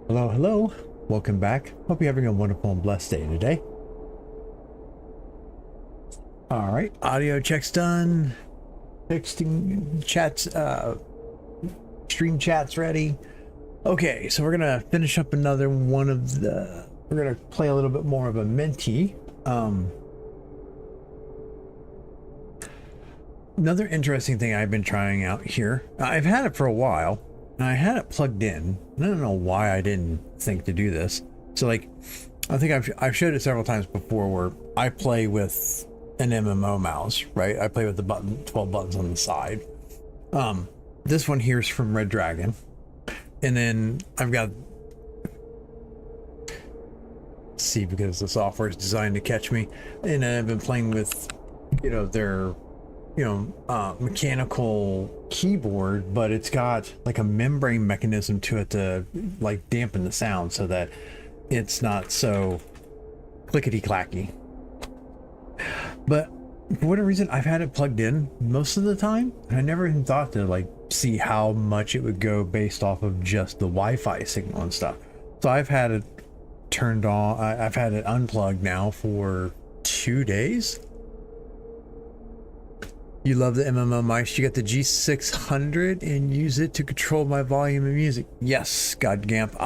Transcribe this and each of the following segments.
Hello, hello. Welcome back. Hope you're having a wonderful and blessed day today. All right, audio checks done. Texting chats, stream chats ready. Okay, so we're gonna finish up another one of the. We're gonna play a little bit more of Amenti. Another interesting thing I've been trying out here. I've had it for a while, and I had it plugged in. I don't know why I didn't think to do this. So like, I think I've showed it several times before where I play with an MMO mouse, right? I play with the 12 buttons on the side. This one here is from Red Dragon. And then I've got, see, because the software is designed to catch me. And I've been playing with, their, mechanical keyboard, but it's got like a membrane mechanism to it to like dampen the sound so that it's not so clickety clacky. But for whatever reason, I've had it plugged in most of the time, and I never even thought to like see how much it would go based off of just the Wi-Fi signal and stuff. So I've had it turned on. I've had it unplugged now for 2 days. You love the MMO mice. You got the G600 and use it to control my volume of music. Yes, Godgamp.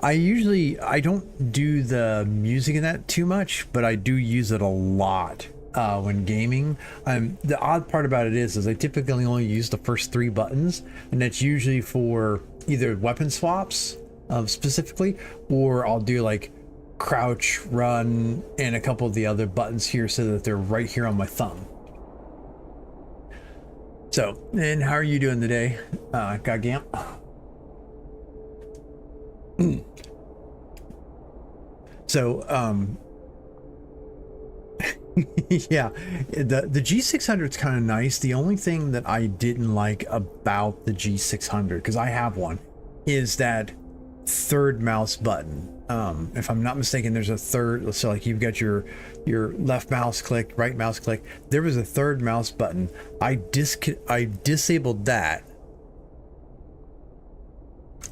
I don't do the music in that too much, but I do use it a lot when gaming. The odd part about it is I typically only use the first 3 buttons, and that's usually for either weapon swaps, specifically, or I'll do like crouch, run, and a couple of the other buttons here so that they're right here on my thumb. So, and how are you doing today, Godgamp? So, yeah, the G600 is kind of nice. The only thing that I didn't like about the G600, because I have one, is that third mouse button. If I'm not mistaken, there's a third. So like you've got your left mouse click, right mouse click. There was a third mouse button. I disabled that.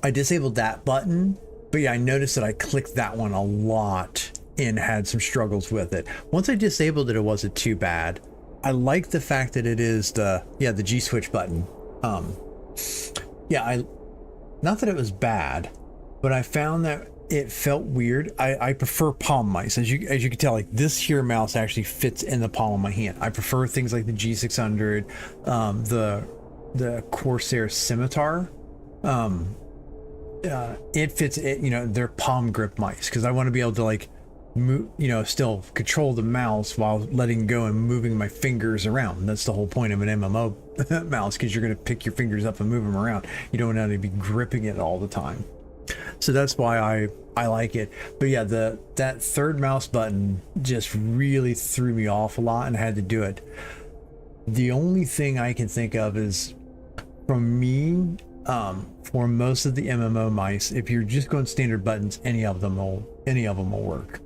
I disabled that button, but yeah, I noticed that I clicked that one a lot and had some struggles with it. Once I disabled it, it wasn't too bad. I like the fact that it is the G switch button. Yeah, not that it was bad, but I found that it felt weird. I prefer palm mice. As you can tell, like this here mouse actually fits in the palm of my hand. I prefer things like the G600, the Corsair Scimitar. It fits it, they're palm grip mice, because I want to be able to like move, still control the mouse while letting go and moving my fingers around. That's the whole point of an MMO mouse, because you're going to pick your fingers up and move them around. You don't want to be gripping it all the time. So that's why I like it. But yeah, that third mouse button just really threw me off a lot, and I had to do it. The only thing I can think of is, from me, for most of the MMO mice, if you're just going standard buttons, any of them will work.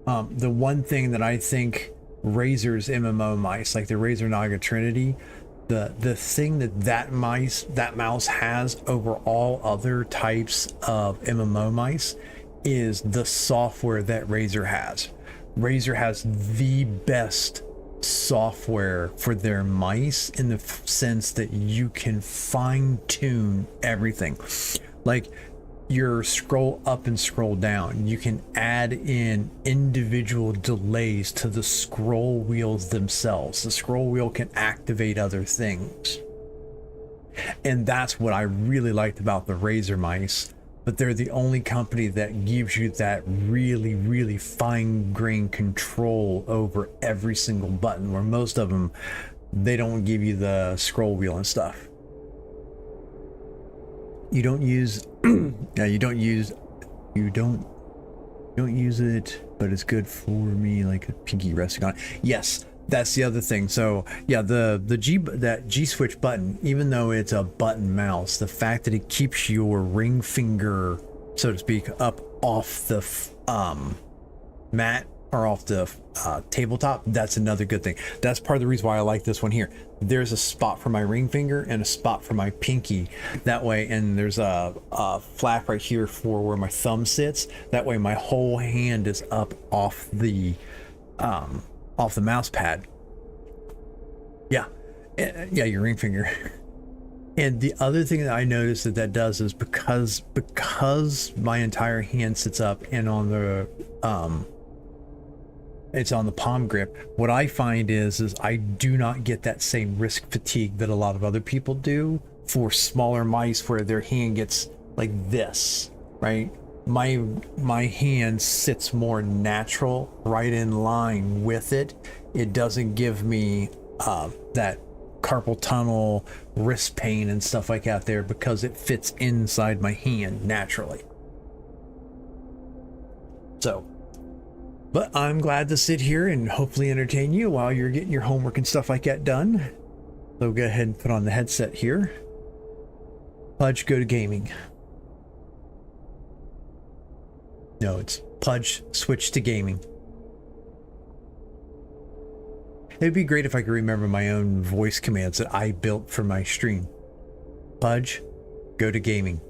The one thing that I think Razer's MMO mice, like the Razer Naga Trinity, the thing that mouse has over all other types of MMO mice is the software that Razer has. Razer has the best software for their mice, in the sense that you can fine tune everything. Like your scroll up and scroll down, you can add in individual delays to the scroll wheels themselves. The scroll wheel can activate other things, and that's what I really liked about the Razer mice. But they're the only company that gives you that really, really fine-grained control over every single button, where most of them, they don't give you the scroll wheel and stuff. You don't use you don't use it, but it's good for me, like a pinky resting on it. Yes, that's the other thing. So yeah, that G switch button, even though it's a button mouse, the fact that it keeps your ring finger, so to speak, up off the mat or off the tabletop, that's another good thing. That's part of the reason why I like this one here. There's a spot for my ring finger and a spot for my pinky. That way, and there's a flap right here for where my thumb sits. That way my whole hand is up off the mouse pad. Yeah. Yeah, your ring finger. And the other thing that I noticed that does is because my entire hand sits up and on the it's on the palm grip, what I find is I do not get that same wrist fatigue that a lot of other people do for smaller mice where their hand gets like this, right? My hand sits more natural, right in line with it. It doesn't give me that carpal tunnel, wrist pain and stuff like that there because it fits inside my hand naturally. So, but I'm glad to sit here and hopefully entertain you while you're getting your homework and stuff like that done. So go ahead and put on the headset here. Pudge, go to gaming. No, it's Pudge, switch to gaming. It'd be great if I could remember my own voice commands that I built for my stream. Pudge, go to gaming.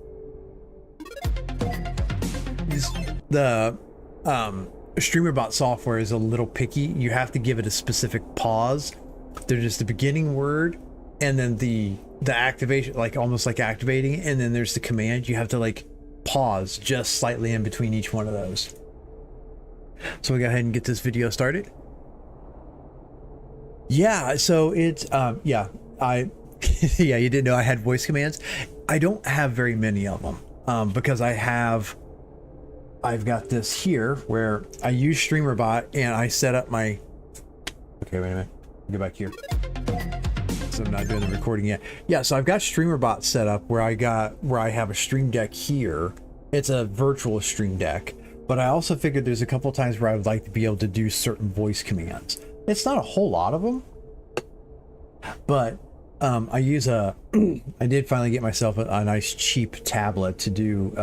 The StreamerBot software is a little picky. You have to give it a specific pause. There's just the beginning word and then the activation, like almost like activating it, and then there's the command. You have to like pause just slightly in between each one of those. So we go ahead and get this video started. Yeah, so it's yeah, yeah, you didn't know I had voice commands. I don't have very many of them because I've got this here where I use StreamerBot and I set up my, okay, wait a minute, go back here. So I'm not doing the recording yet. Yeah, so I've got StreamerBot set up where I have a Stream Deck here. It's a virtual Stream Deck, but I also figured there's a couple times where I would like to be able to do certain voice commands. It's not a whole lot of them, but I use I did finally get myself a nice cheap tablet to do,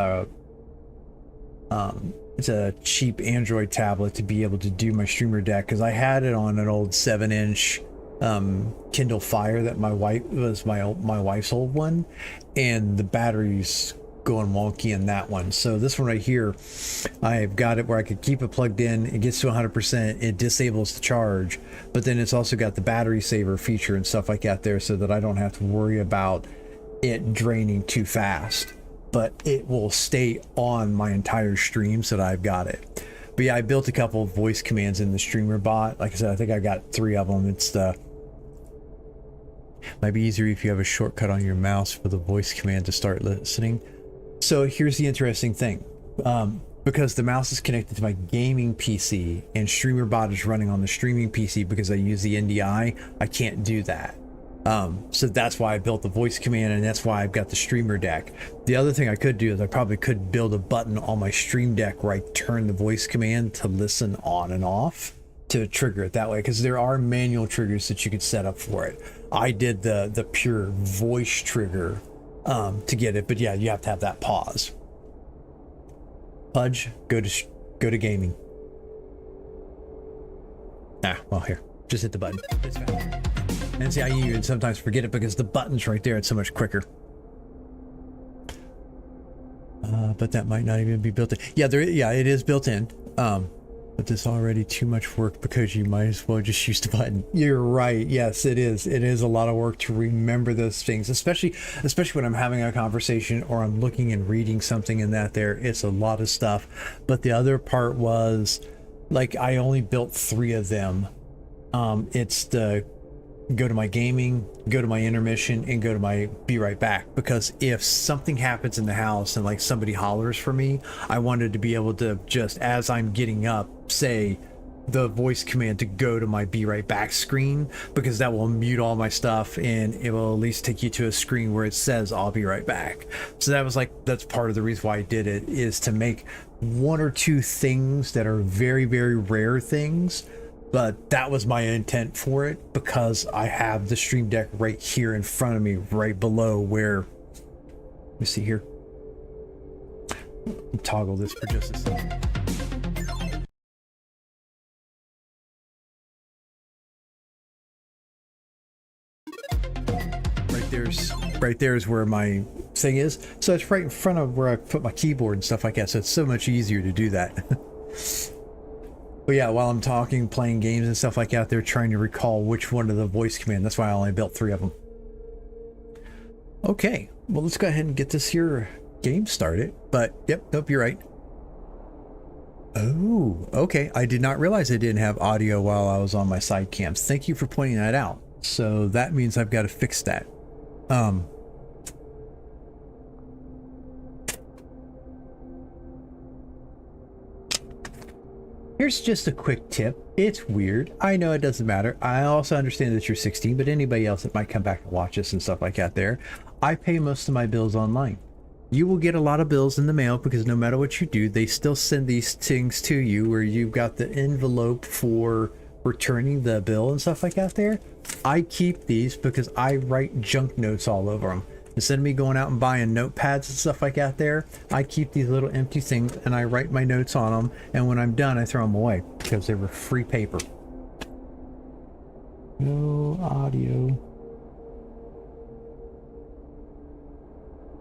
it's a cheap Android tablet to be able to do my streamer deck, because I had it on an old 7-inch Kindle Fire that my wife's old one, and the battery's going wonky in that one. So this one right here, I've got it where I could keep it plugged in. It gets to 100%, it disables the charge, but then it's also got the battery saver feature and stuff like that there, so that I don't have to worry about it draining too fast, but it will stay on my entire stream so that I've got it. But yeah, I built a couple of voice commands in the StreamerBot. Like I said, I think I got 3 of them. It's the, might be easier if you have a shortcut on your mouse for the voice command to start listening. So here's the interesting thing. Because the mouse is connected to my gaming PC and StreamerBot is running on the streaming PC because I use the NDI, I can't do that. So that's why I built the voice command, and that's why I've got the streamer deck. The other thing I could do is I probably could build a button on my stream deck where I turn the voice command to listen on and off to trigger it that way, because there are manual triggers that you could set up for it. I did the pure voice trigger to get it, but yeah, you have to have that pause. Pudge, go to gaming. Well, here, just hit the button. It's fast. And see, I even sometimes forget it because the button's right there. It's so much quicker. But that might not even be built in. Yeah, yeah, it is built in. But there's already too much work because you might as well just use the button. You're right. Yes, it is. It is a lot of work to remember those things, especially when I'm having a conversation or I'm looking and reading something in that there. It's a lot of stuff. But the other part was, like, I only built 3 of them. It's the go to my gaming, go to my intermission, and go to my be right back, because if something happens in the house and like somebody hollers for me, I wanted to be able to just, as I'm getting up, say the voice command to go to my be right back screen, because that will mute all my stuff and it will at least take you to a screen where it says I'll be right back. So that was like, that's part of the reason why I did it, is to make 1 or 2 things that are very, very rare things. But that was my intent for it, because I have the stream deck right here in front of me, right below where, let me see here. Toggle this for just a second. right there is where my thing is. So it's right in front of where I put my keyboard and stuff like that. So it's so much easier to do that. But yeah, while I'm talking, playing games and stuff like that, they're trying to recall which one of the voice command. That's why I only built 3 of them. Okay, well, let's go ahead and get this here game started. But yep, nope, you're right. Oh, okay. I did not realize I didn't have audio while I was on my side cams. Thank you for pointing that out. So that means I've got to fix that. Here's just a quick tip. It's weird. I know it doesn't matter. I also understand that you're 16, but anybody else that might come back and watch this and stuff like that there, I pay most of my bills online. You will get a lot of bills in the mail because no matter what you do, they still send these things to you where you've got the envelope for returning the bill and stuff like that there. I keep these because I write junk notes all over them. Instead of me going out and buying notepads and stuff like that there, I keep these little empty things and I write my notes on them. And when I'm done, I throw them away because they were free paper. No audio.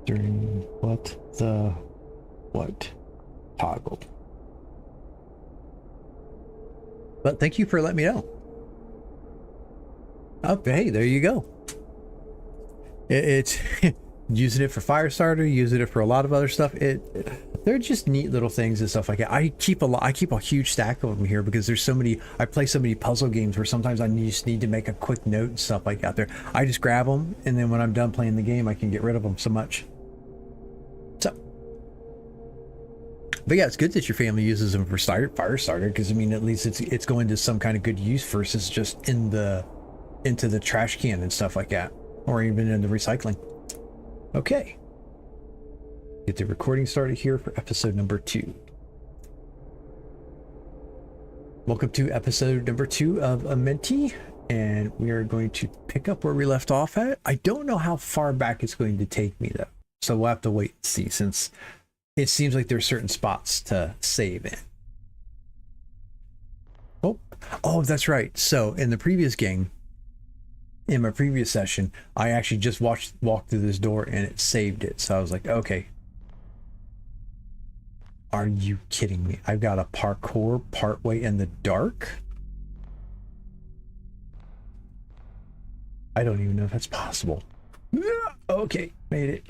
During what toggle. But thank you for letting me know. Oh, hey, there you go. It's using it for Firestarter, using it for a lot of other stuff. They're just neat little things and stuff like that. I keep a huge stack of them here because there's so many. I play so many puzzle games where sometimes I just need to make a quick note and stuff like that. There, I just grab them, and then when I'm done playing the game, I can get rid of them so much. So, but yeah, it's good that your family uses them for Firestarter because I mean, at least it's going to some kind of good use versus just into the trash can and stuff like that, or even in the recycling. Okay. Get the recording started here for episode number 2. Welcome to episode number 2 of Amenti, and we are going to pick up where we left off at. I don't know how far back it's going to take me though, so we'll have to wait and see, since it seems like there's certain spots to save in. Oh, that's right. So in the previous game, in my previous session, I actually just walked through this door and it saved it. So I was like, okay. Are you kidding me? I've got a parkour partway in the dark? I don't even know if that's possible. Okay, made it.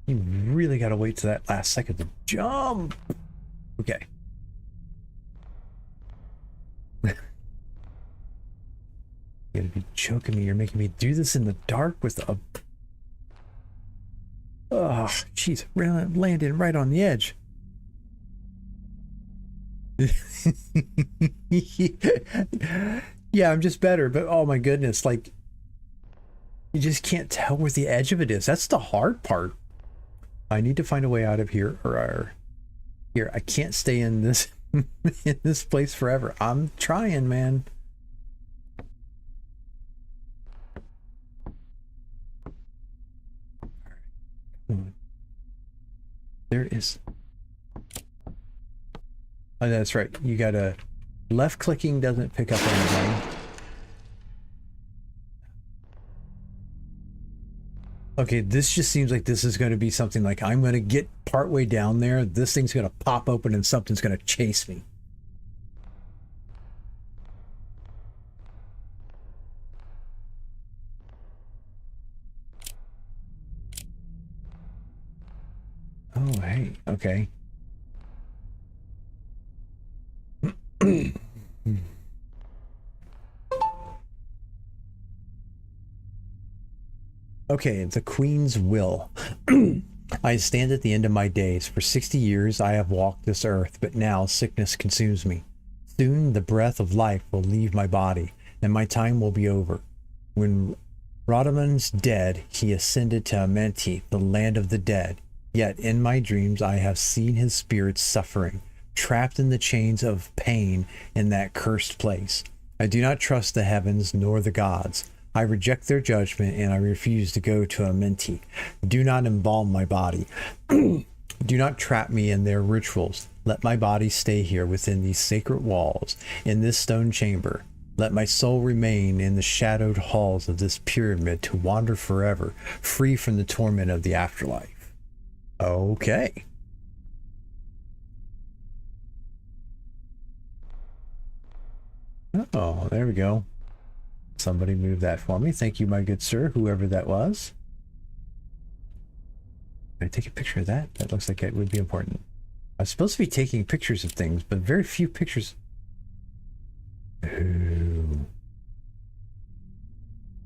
You really got to wait to that last second to jump. Okay. You gotta be joking me. You're making me do this in the dark with a... Oh, jeez. Landing right on the edge. Yeah, I'm just better, but oh my goodness, like, you just can't tell where the edge of it is. That's the hard part. I need to find a way out of here, or here, I can't stay in this in this place forever. I'm trying, man. There is... Oh, that's right. You gotta... Left clicking doesn't pick up anything. Okay, this just seems like this is going to be something like I'm going to get partway down there. This thing's going to pop open and something's going to chase me. Oh, hey, okay. Okay, the Queen's Will. I stand at the end of my days. For 60 years I have walked this earth, but now sickness consumes me. Soon the breath of life will leave my body, and my time will be over. When Radaman's dead, he ascended to Amenti, the land of the dead. Yet in my dreams I have seen his spirit suffering, trapped in the chains of pain in that cursed place. I do not trust the heavens nor the gods. I reject their judgment and I refuse to go to Amenti. Do not embalm my body. Do not trap me in their rituals. Let my body stay here within these sacred walls, in this stone chamber. Let my soul remain in the shadowed halls of this pyramid to wander forever, free from the torment of the afterlife. Okay. Oh, there we go. Somebody move that for me. Thank you, my good sir, whoever that was. Can I take a picture of that? That looks like it would be important. I'm supposed to be taking pictures of things, but very few pictures. Ooh.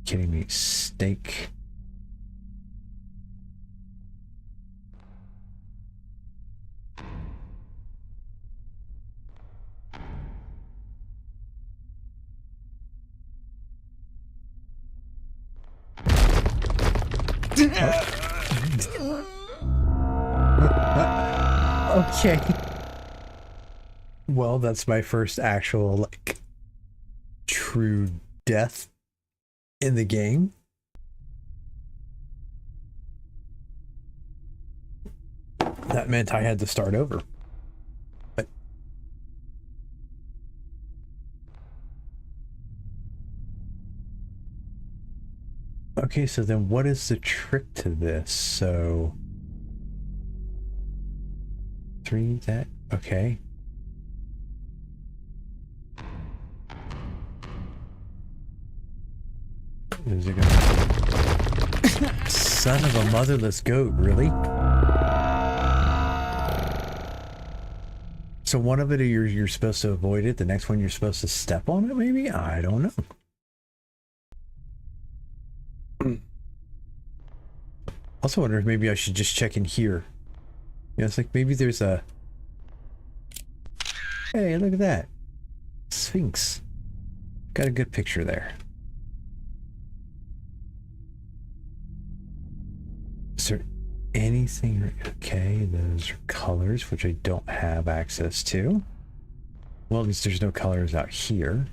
Kidding me? Steak. Okay. Well, that's my first actual, like, true death in the game. That meant I had to start over. But okay, so then what is the trick to this? So 3 that, okay. Is it gonna... Son of a motherless goat, really? So one of it you're supposed to avoid it, the next one you're supposed to step on it, maybe? I don't know. Also wonder if maybe I should just check in here. Yeah, it's like maybe there's a... Hey, look at that. Sphinx. Got a good picture there. Is there anything? Okay, those are colors, which I don't have access to. Well, at least there's no colors out here.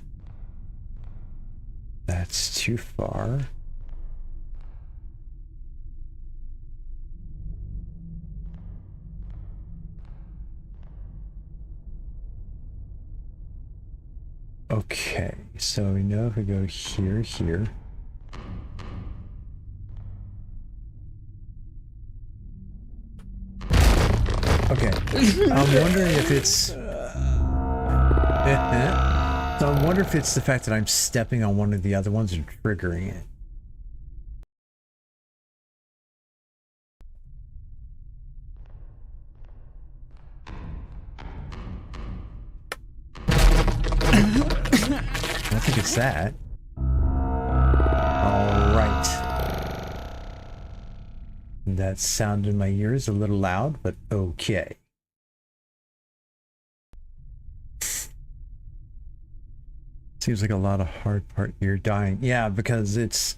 That's too far. Okay, so we know if we go here, here. Okay, I'm wondering if it's... So I wonder if it's the fact that I'm stepping on one of the other ones and triggering it. I think it's that. All right. That sound in my ears a little loud, but okay. Seems like a lot of hard part here dying. Yeah, because it's...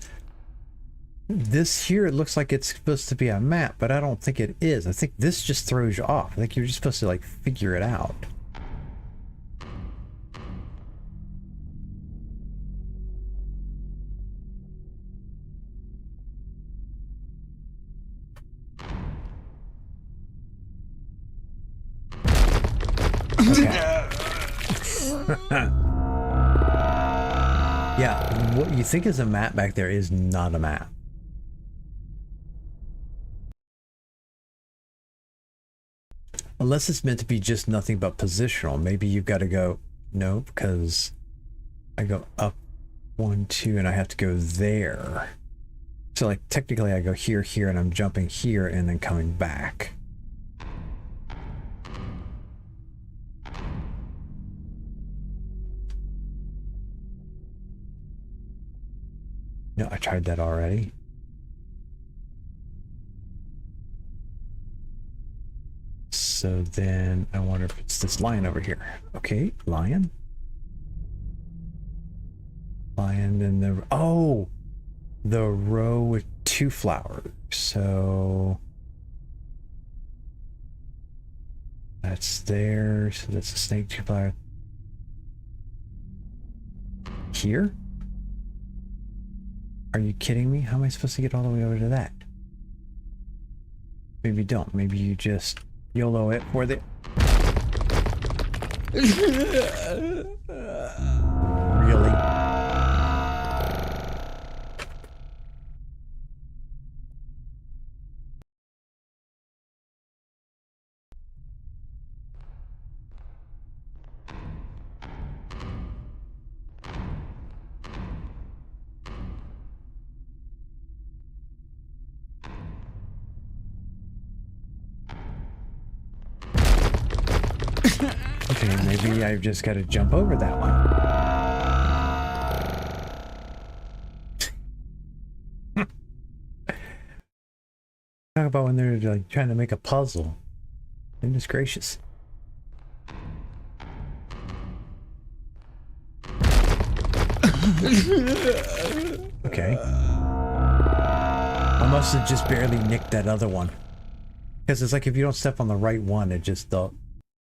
This here, it looks like it's supposed to be a map, but I don't think it is. I think this just throws you off. I think you're just supposed to, like, figure it out. Yeah, what you think is a map back there is not a map. Unless it's meant to be just nothing but positional. Maybe you've got to go, no, because I go up 1, 2, and I have to go there. So like technically I go here, here, and I'm jumping here and then coming back. No, I tried that already. So then I wonder if it's this lion over here. Okay, lion. Lion and the... Oh! The row with 2 flowers. So... That's there. So that's a snake, 2 flowers. Here? Are you kidding me? How am I supposed to get all the way over to that? Maybe you don't. Maybe you just YOLO it for the... Really? Okay, maybe I've just got to jump over that one. Talk about when they're like trying to make a puzzle. Goodness gracious. Okay. I must have just barely nicked that other one. Because it's like if you don't step on the right one, it just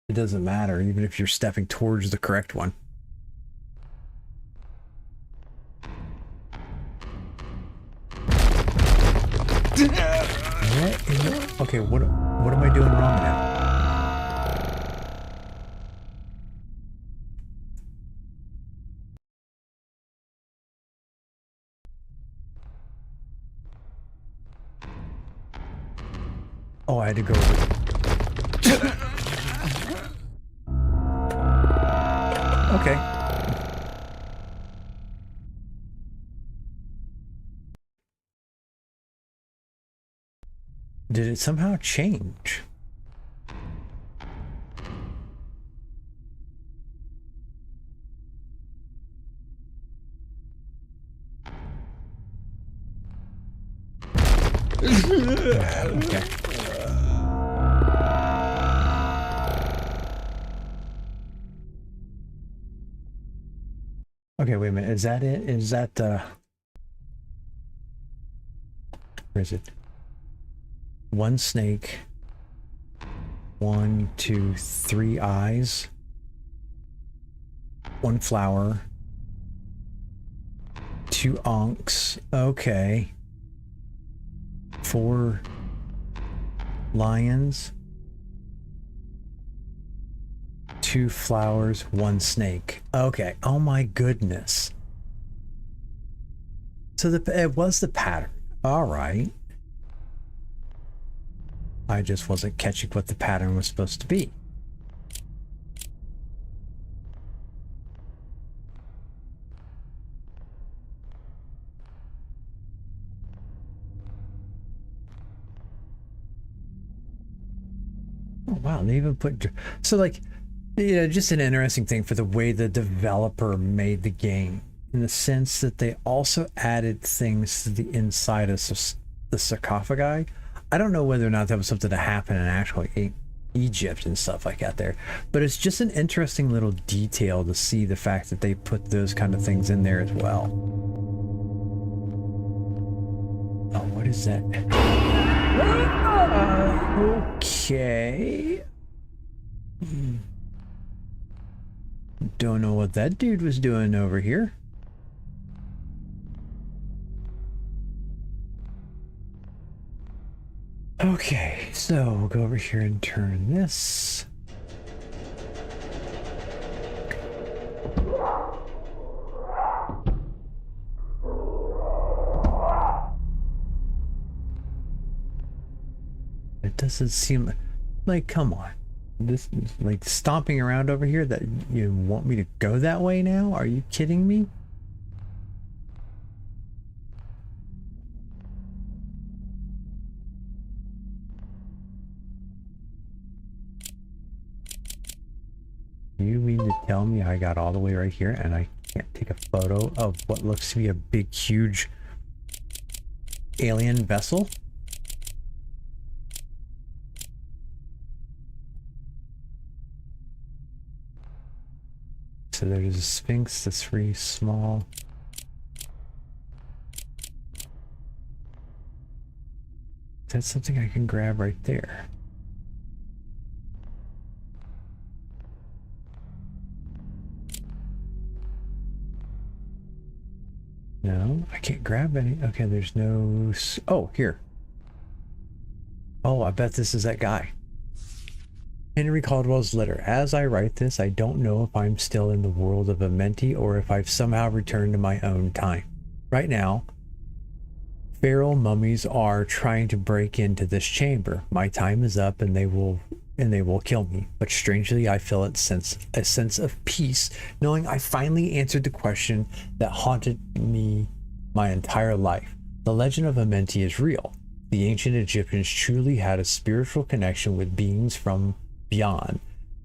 it doesn't matter, even if you're stepping towards the correct one. Okay, what am I doing wrong now? Oh, I had to go over. Okay. Did it somehow change? Okay. Okay, wait a minute. Is that it? Is that where is it? One snake. 1, 2, 3 eyes. 1 flower. 2 onks. Okay. 4 lions. 2 flowers, 1 snake. Okay. Oh my goodness. So it was the pattern. All right. I just wasn't catching what the pattern was supposed to be. Oh wow, they even put... So like, you know, just an interesting thing for the way the developer made the game, in the sense that they also added things to the inside of the sarcophagi. I don't know whether or not that was something that happened in actually Egypt and stuff like that there, but it's just an interesting little detail to see the fact that they put those kind of things in there as well. Oh, what is that? Okay. Don't know what that dude was doing over here. Okay, so we'll go over here and turn this. It doesn't seem like, come on. This is like stomping around over here, that you want me to go that way now? Are you kidding me? You mean to tell me I got all the way right here and I can't take a photo of what looks to be a big, huge alien vessel? So there's a Sphinx that's really small. That's something I can grab right there. No, I can't grab any. Okay, there's no... Oh, here. Oh, I bet this is that guy. Henry Caldwell's letter. As I write this, I don't know if I'm still in the world of Amenti or if I've somehow returned to my own time. Right now, feral mummies are trying to break into this chamber. My time is up and they will kill me. But strangely, I feel a sense of peace, knowing I finally answered the question that haunted me my entire life. The legend of Amenti is real. The ancient Egyptians truly had a spiritual connection with beings from beyond.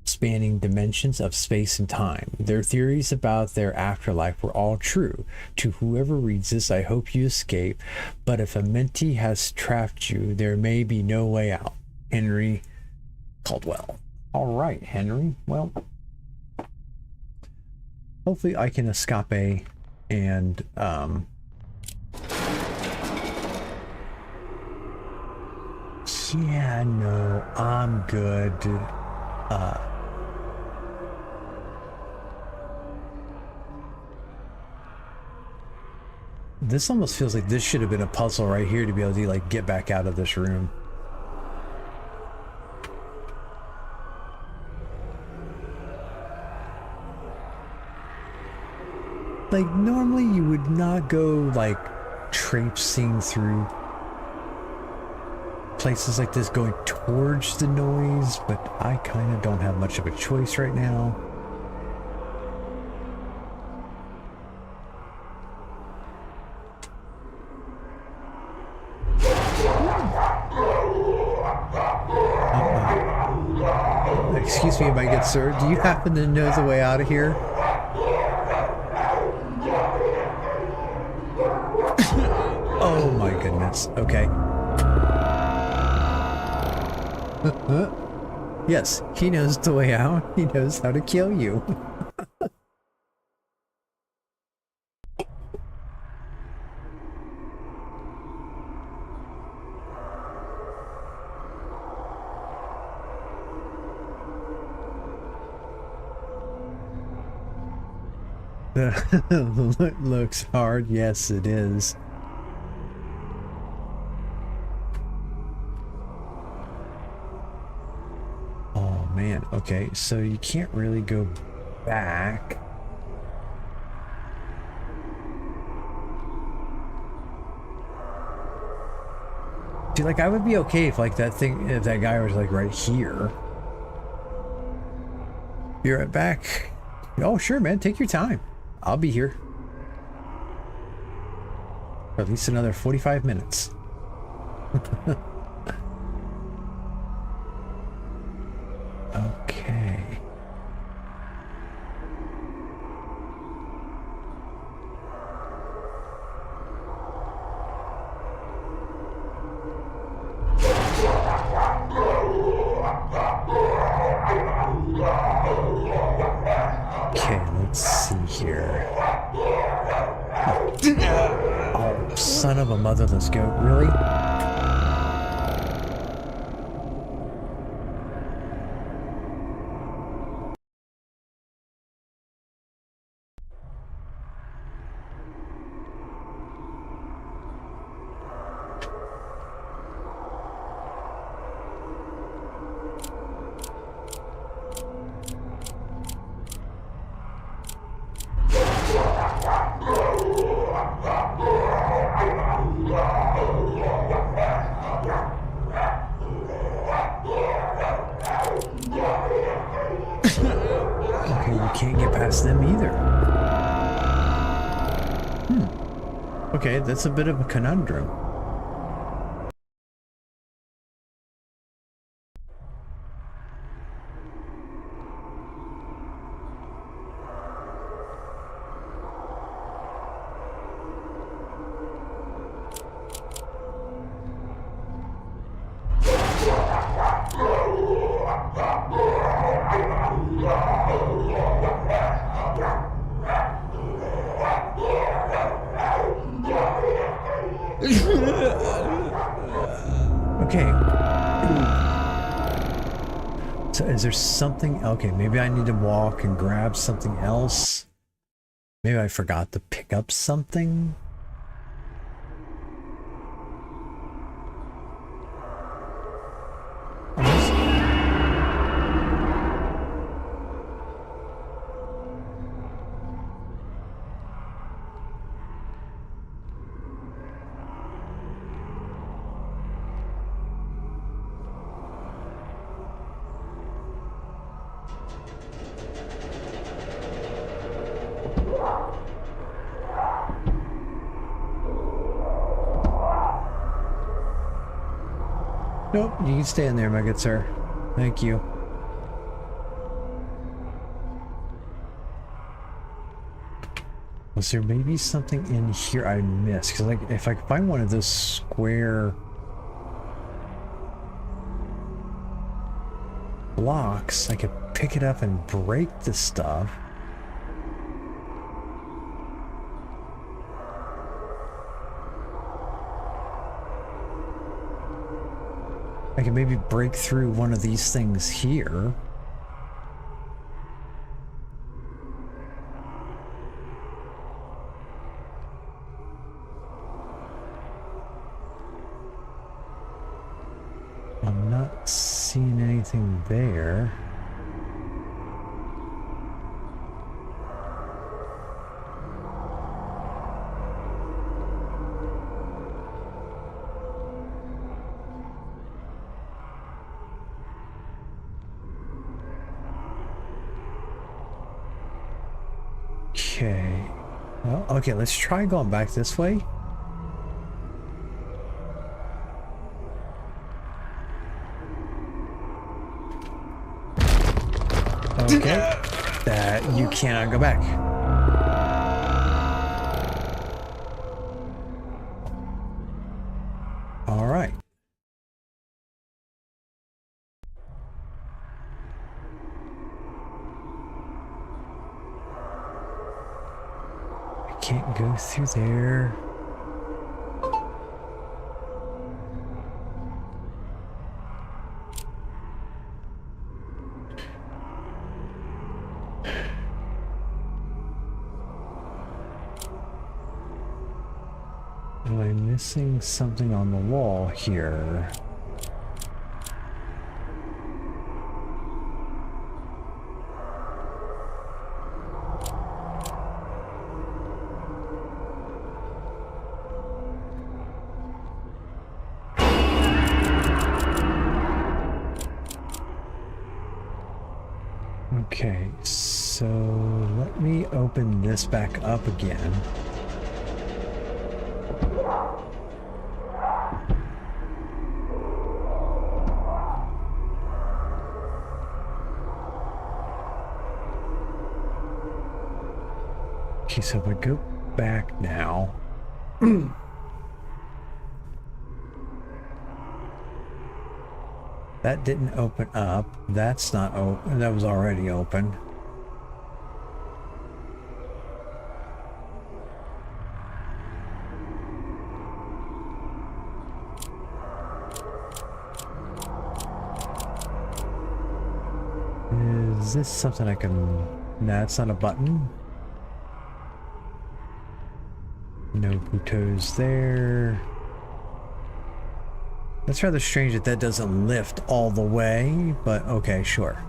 spanning dimensions of space and time. Their theories about their afterlife were all true. To whoever reads this, I hope you escape, but if Amenti has trapped you, there may be no way out. Henry Caldwell. All right, Henry. Well, hopefully I can escape and yeah, no, I'm good. This almost feels like this should have been a puzzle right here to be able to like get back out of this room. Like normally you would not go like traipsing through places like this going towards the noise, but I kind of don't have much of a choice right now. Excuse me, my good sir, do you happen to know the way out of here? Oh my goodness, okay. Yes, he knows the way out. He knows how to kill you. Looks hard. Yes, it is. Oh man, okay, so you can't really go back. Dude, like I would be okay if like that thing, if that guy was like right here. Be right back. Oh sure, man, take your time. I'll be here for at least another 45 minutes. Okay. Okay, let's see here. Oh, son of a motherless goat, really? Okay, that's a bit of a conundrum. Okay. So is there something? Okay, maybe I need to walk and grab something else. Maybe I forgot to pick up something. Nope, you can stay in there, my good sir. Thank you. Was there maybe something in here I missed? Because like, if I could find one of those square blocks, I could pick it up and break the stuff. I can maybe break through one of these things here. I'm not seeing anything there. Okay. Well, okay, let's try going back this way. Okay. That you cannot go back. All right. Can't go through there. Am I missing something on the wall here? Okay, so let me open this back up again. Okay, so if I go back now, that didn't open up. That's not open. That was already open. Is this something I can... Nah, it's not a button. No Butos there. That's rather strange that that doesn't lift all the way, but okay, sure.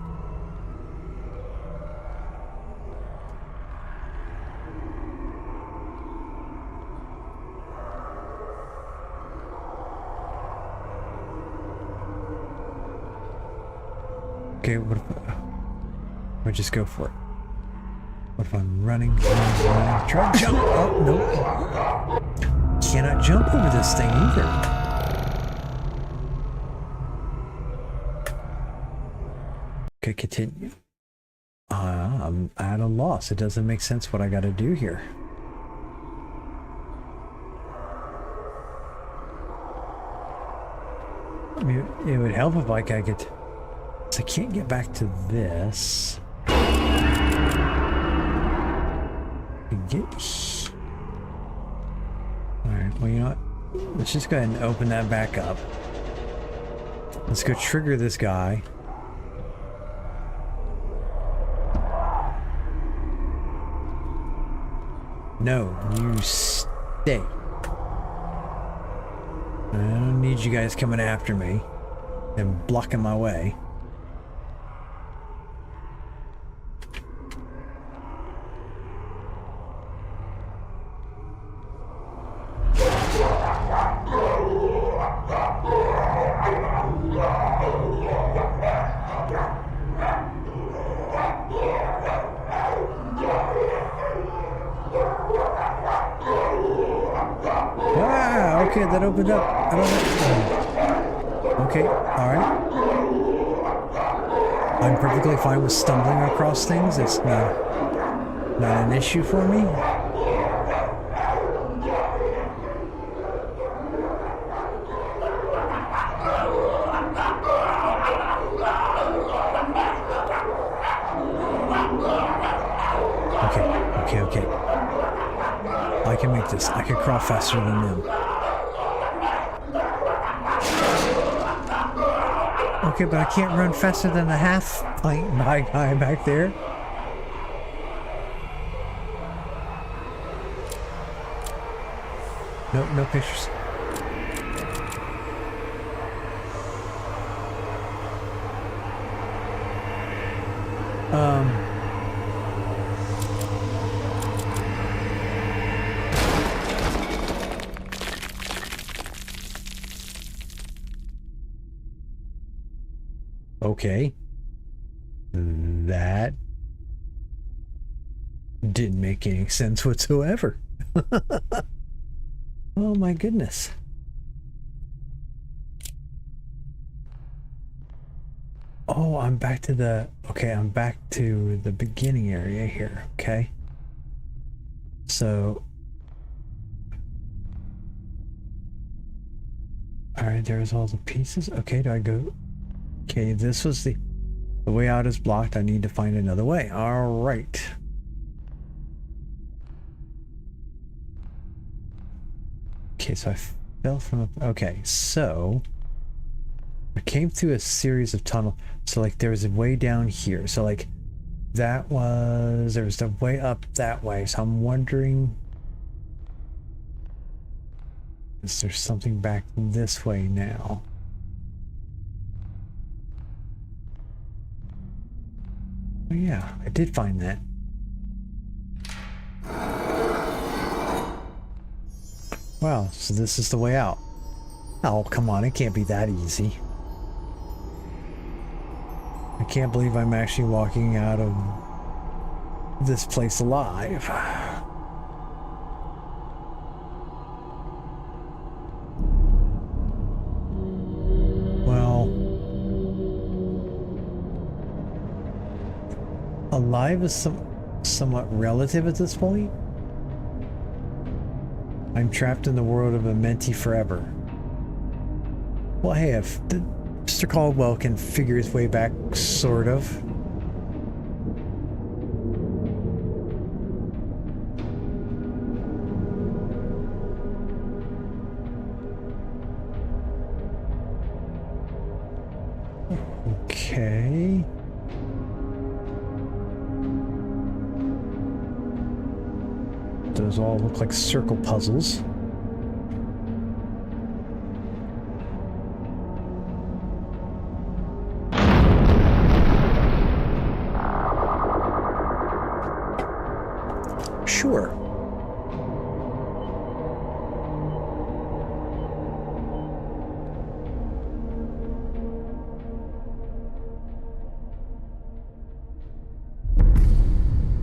Okay, what if I just go for it? What if I'm running? Try to jump! Oh, nope. Cannot jump over this thing either. Okay, continue. I'm at a loss. It doesn't make sense what I gotta do here. I mean, it would help if like I could... So I can't get back to this. Alright, well, you know what? Let's just go ahead and open that back up. Let's go trigger this guy. No, you stay. I don't need you guys coming after me and blocking my way. Okay, that opened up. I don't know. Okay, alright. I'm perfectly fine with stumbling across things. It's not an issue for me. Okay, okay, okay. I can make this. I can crawl faster than them. Okay, but I can't run faster than the half-pint guy back there. Nope, no pictures. Okay. That didn't make any sense whatsoever. Oh my goodness. Oh, I'm back to the... Okay, I'm back to the beginning area here, okay? So... Alright, there's all the pieces. Okay, do I go... Okay, this was the way out is blocked. I need to find another way. Alright. Okay, so I fell from... Okay, so... I came through a series of tunnels. So like there was a way down here. So like that was... There was a way up that way. So I'm wondering... Is there something back this way now? Oh yeah, I did find that. Wow, so this is the way out. Oh, come on, it can't be that easy. I can't believe I'm actually walking out of this place alive. Well, alive is somewhat relative at this point. I'm trapped in the world of Amenti forever. Well, hey, if Mr. Caldwell can figure his way back, sort of. Okay. Those all look like circle puzzles. Sure.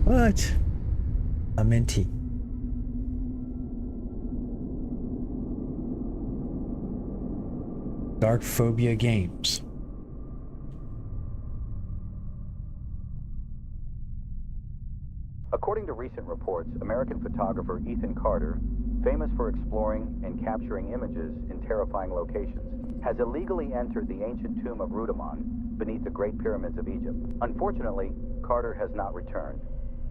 What? Amenti. Dark Phobia Games. According to recent reports, American photographer Ethan Carter, famous for exploring and capturing images in terrifying locations, has illegally entered the ancient tomb of Rudimon beneath the Great Pyramids of Egypt. Unfortunately, Carter has not returned,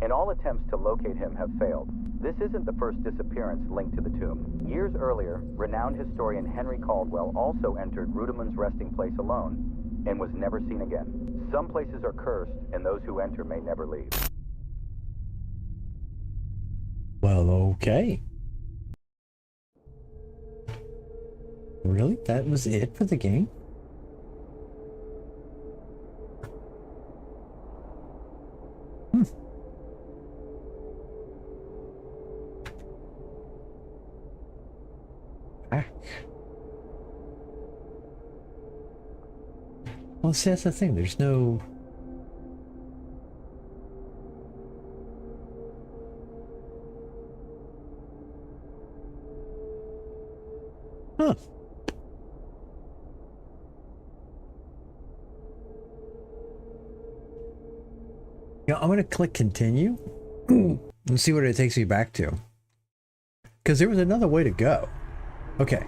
and all attempts to locate him have failed. This isn't the first disappearance linked to the tomb. Years earlier, renowned historian Henry Caldwell also entered Rudimon's resting place alone and was never seen again. Some places are cursed, and those who enter may never leave. Well, okay. Really? That was it for the game? Back. Well, see, that's the thing. There's no... Huh. Yeah, I'm going to click continue and see what it takes me back to. Because there was another way to go. Okay.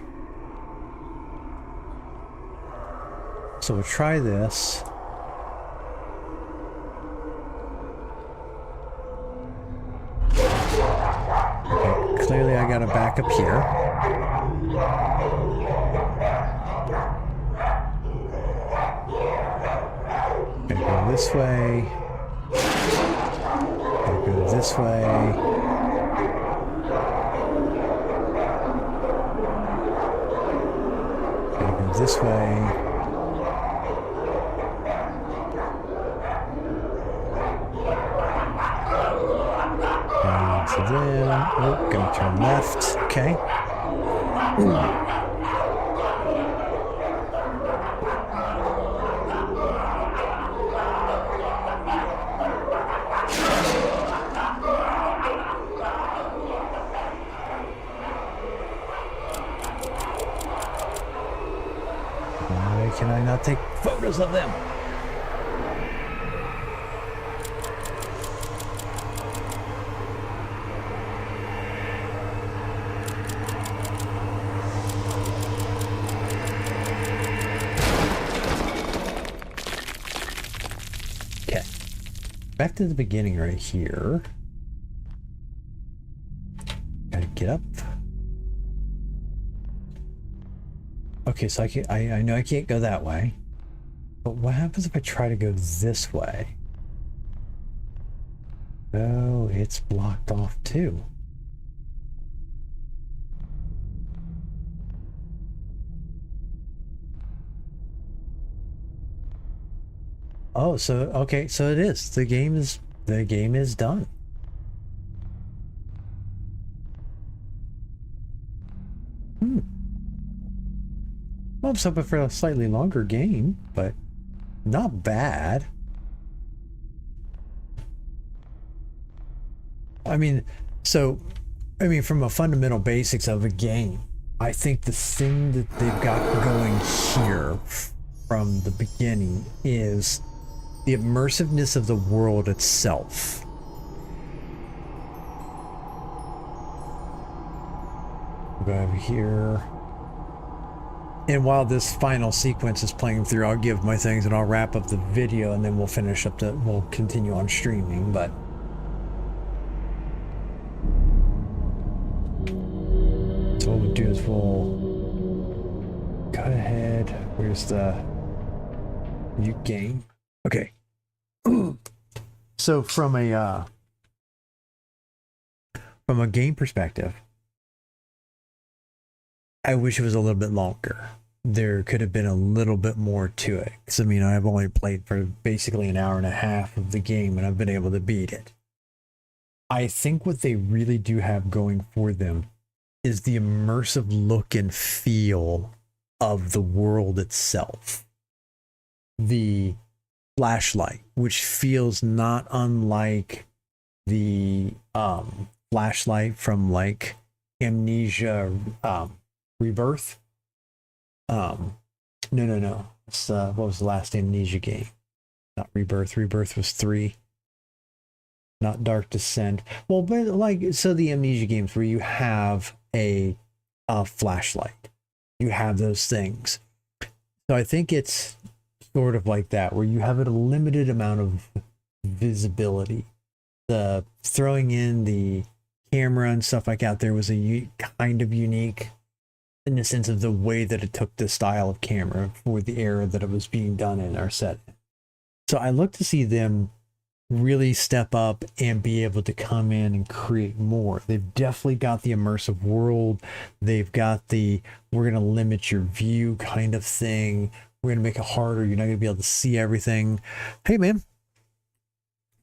So we'll try this. I gotta back up here. Gotta go this way. Gotta go this way. Gotta go this way. So then, oh, gonna turn left. Okay. Why can I not take photos of them? Back to the beginning right here. Gotta get up. Okay, so I know I can't go that way. But what happens if I try to go this way? Oh, it's blocked off too. Oh, so okay, so it is. The game is done. Well, I'm hoping for a slightly longer game, but not bad. I mean, from a fundamental basics of a game, I think the thing that they've got going here from the beginning is the immersiveness of the world itself. We'll go over here. And while this final sequence is playing through, I'll give my things and I'll wrap up the video and then we'll finish up we'll continue on streaming, but so what we'll do is we'll go ahead. Where's the new game? Okay. So from a game perspective, I wish it was a little bit longer. There could have been a little bit more to it. Because, I mean, I've only played for basically an hour and a half of the game and I've been able to beat it. I think what they really do have going for them is the immersive look and feel of the world itself. The flashlight, which feels not unlike the flashlight from like Amnesia Rebirth. No. It's, what was the last Amnesia game? Not Rebirth. Rebirth was 3. Not Dark Descent. Well, but like, so the Amnesia games where you have a flashlight, you have those things. So I think it's sort of like that, where you have a limited amount of visibility. The throwing in the camera and stuff like that there was a kind of unique in the sense of the way that it took the style of camera for the era that it was being done in our set. So I look to see them really step up and be able to come in and create more. They've definitely got the immersive world. They've got the, we're going to limit your view kind of thing. We're going to make it harder. You're not going to be able to see everything. Hey, man.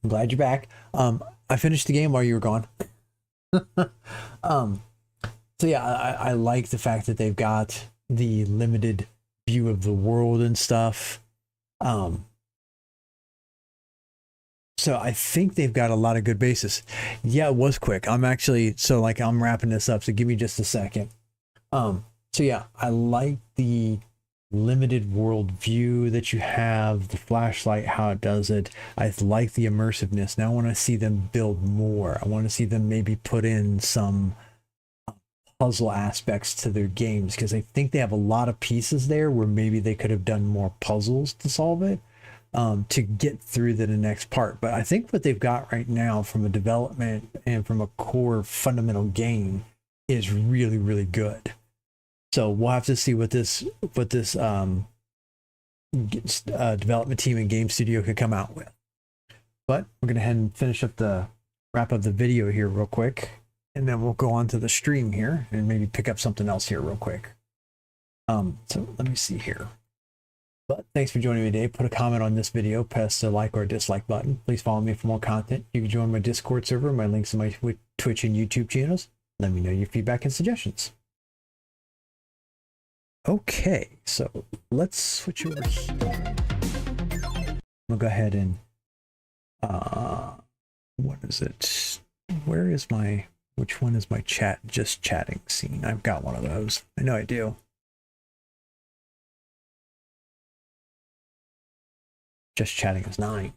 I'm glad you're back. I finished the game while you were gone. So yeah, I like the fact that they've got the limited view of the world and stuff. So I think they've got a lot of good basis. Yeah, it was quick. I'm actually, so like I'm wrapping this up, so give me just a second. So yeah, I like the limited world view that you have, the flashlight, how it does it. I like the immersiveness. Now I want to see them build more. I want to see them maybe put in some puzzle aspects to their games, because I think they have a lot of pieces there where maybe they could have done more puzzles to solve it, to get through to the next part. But I think what they've got right now from a development and from a core fundamental game is really, really good. So we'll have to see what this development team and game studio could come out with. But we're going to head and finish up the wrap up the video here real quick, and then we'll go on to the stream here and maybe pick up something else here real quick. So let me see here. But thanks for joining me today. Put a comment on this video, press the like or dislike button. Please follow me for more content. You can join my Discord server, my links in my Twitch and YouTube channels. Let me know your feedback and suggestions. Okay, so let's switch over here. I'll go ahead and what is it? Where is which one is my just chatting scene? I've got one of those. I know I do. Just chatting is 9.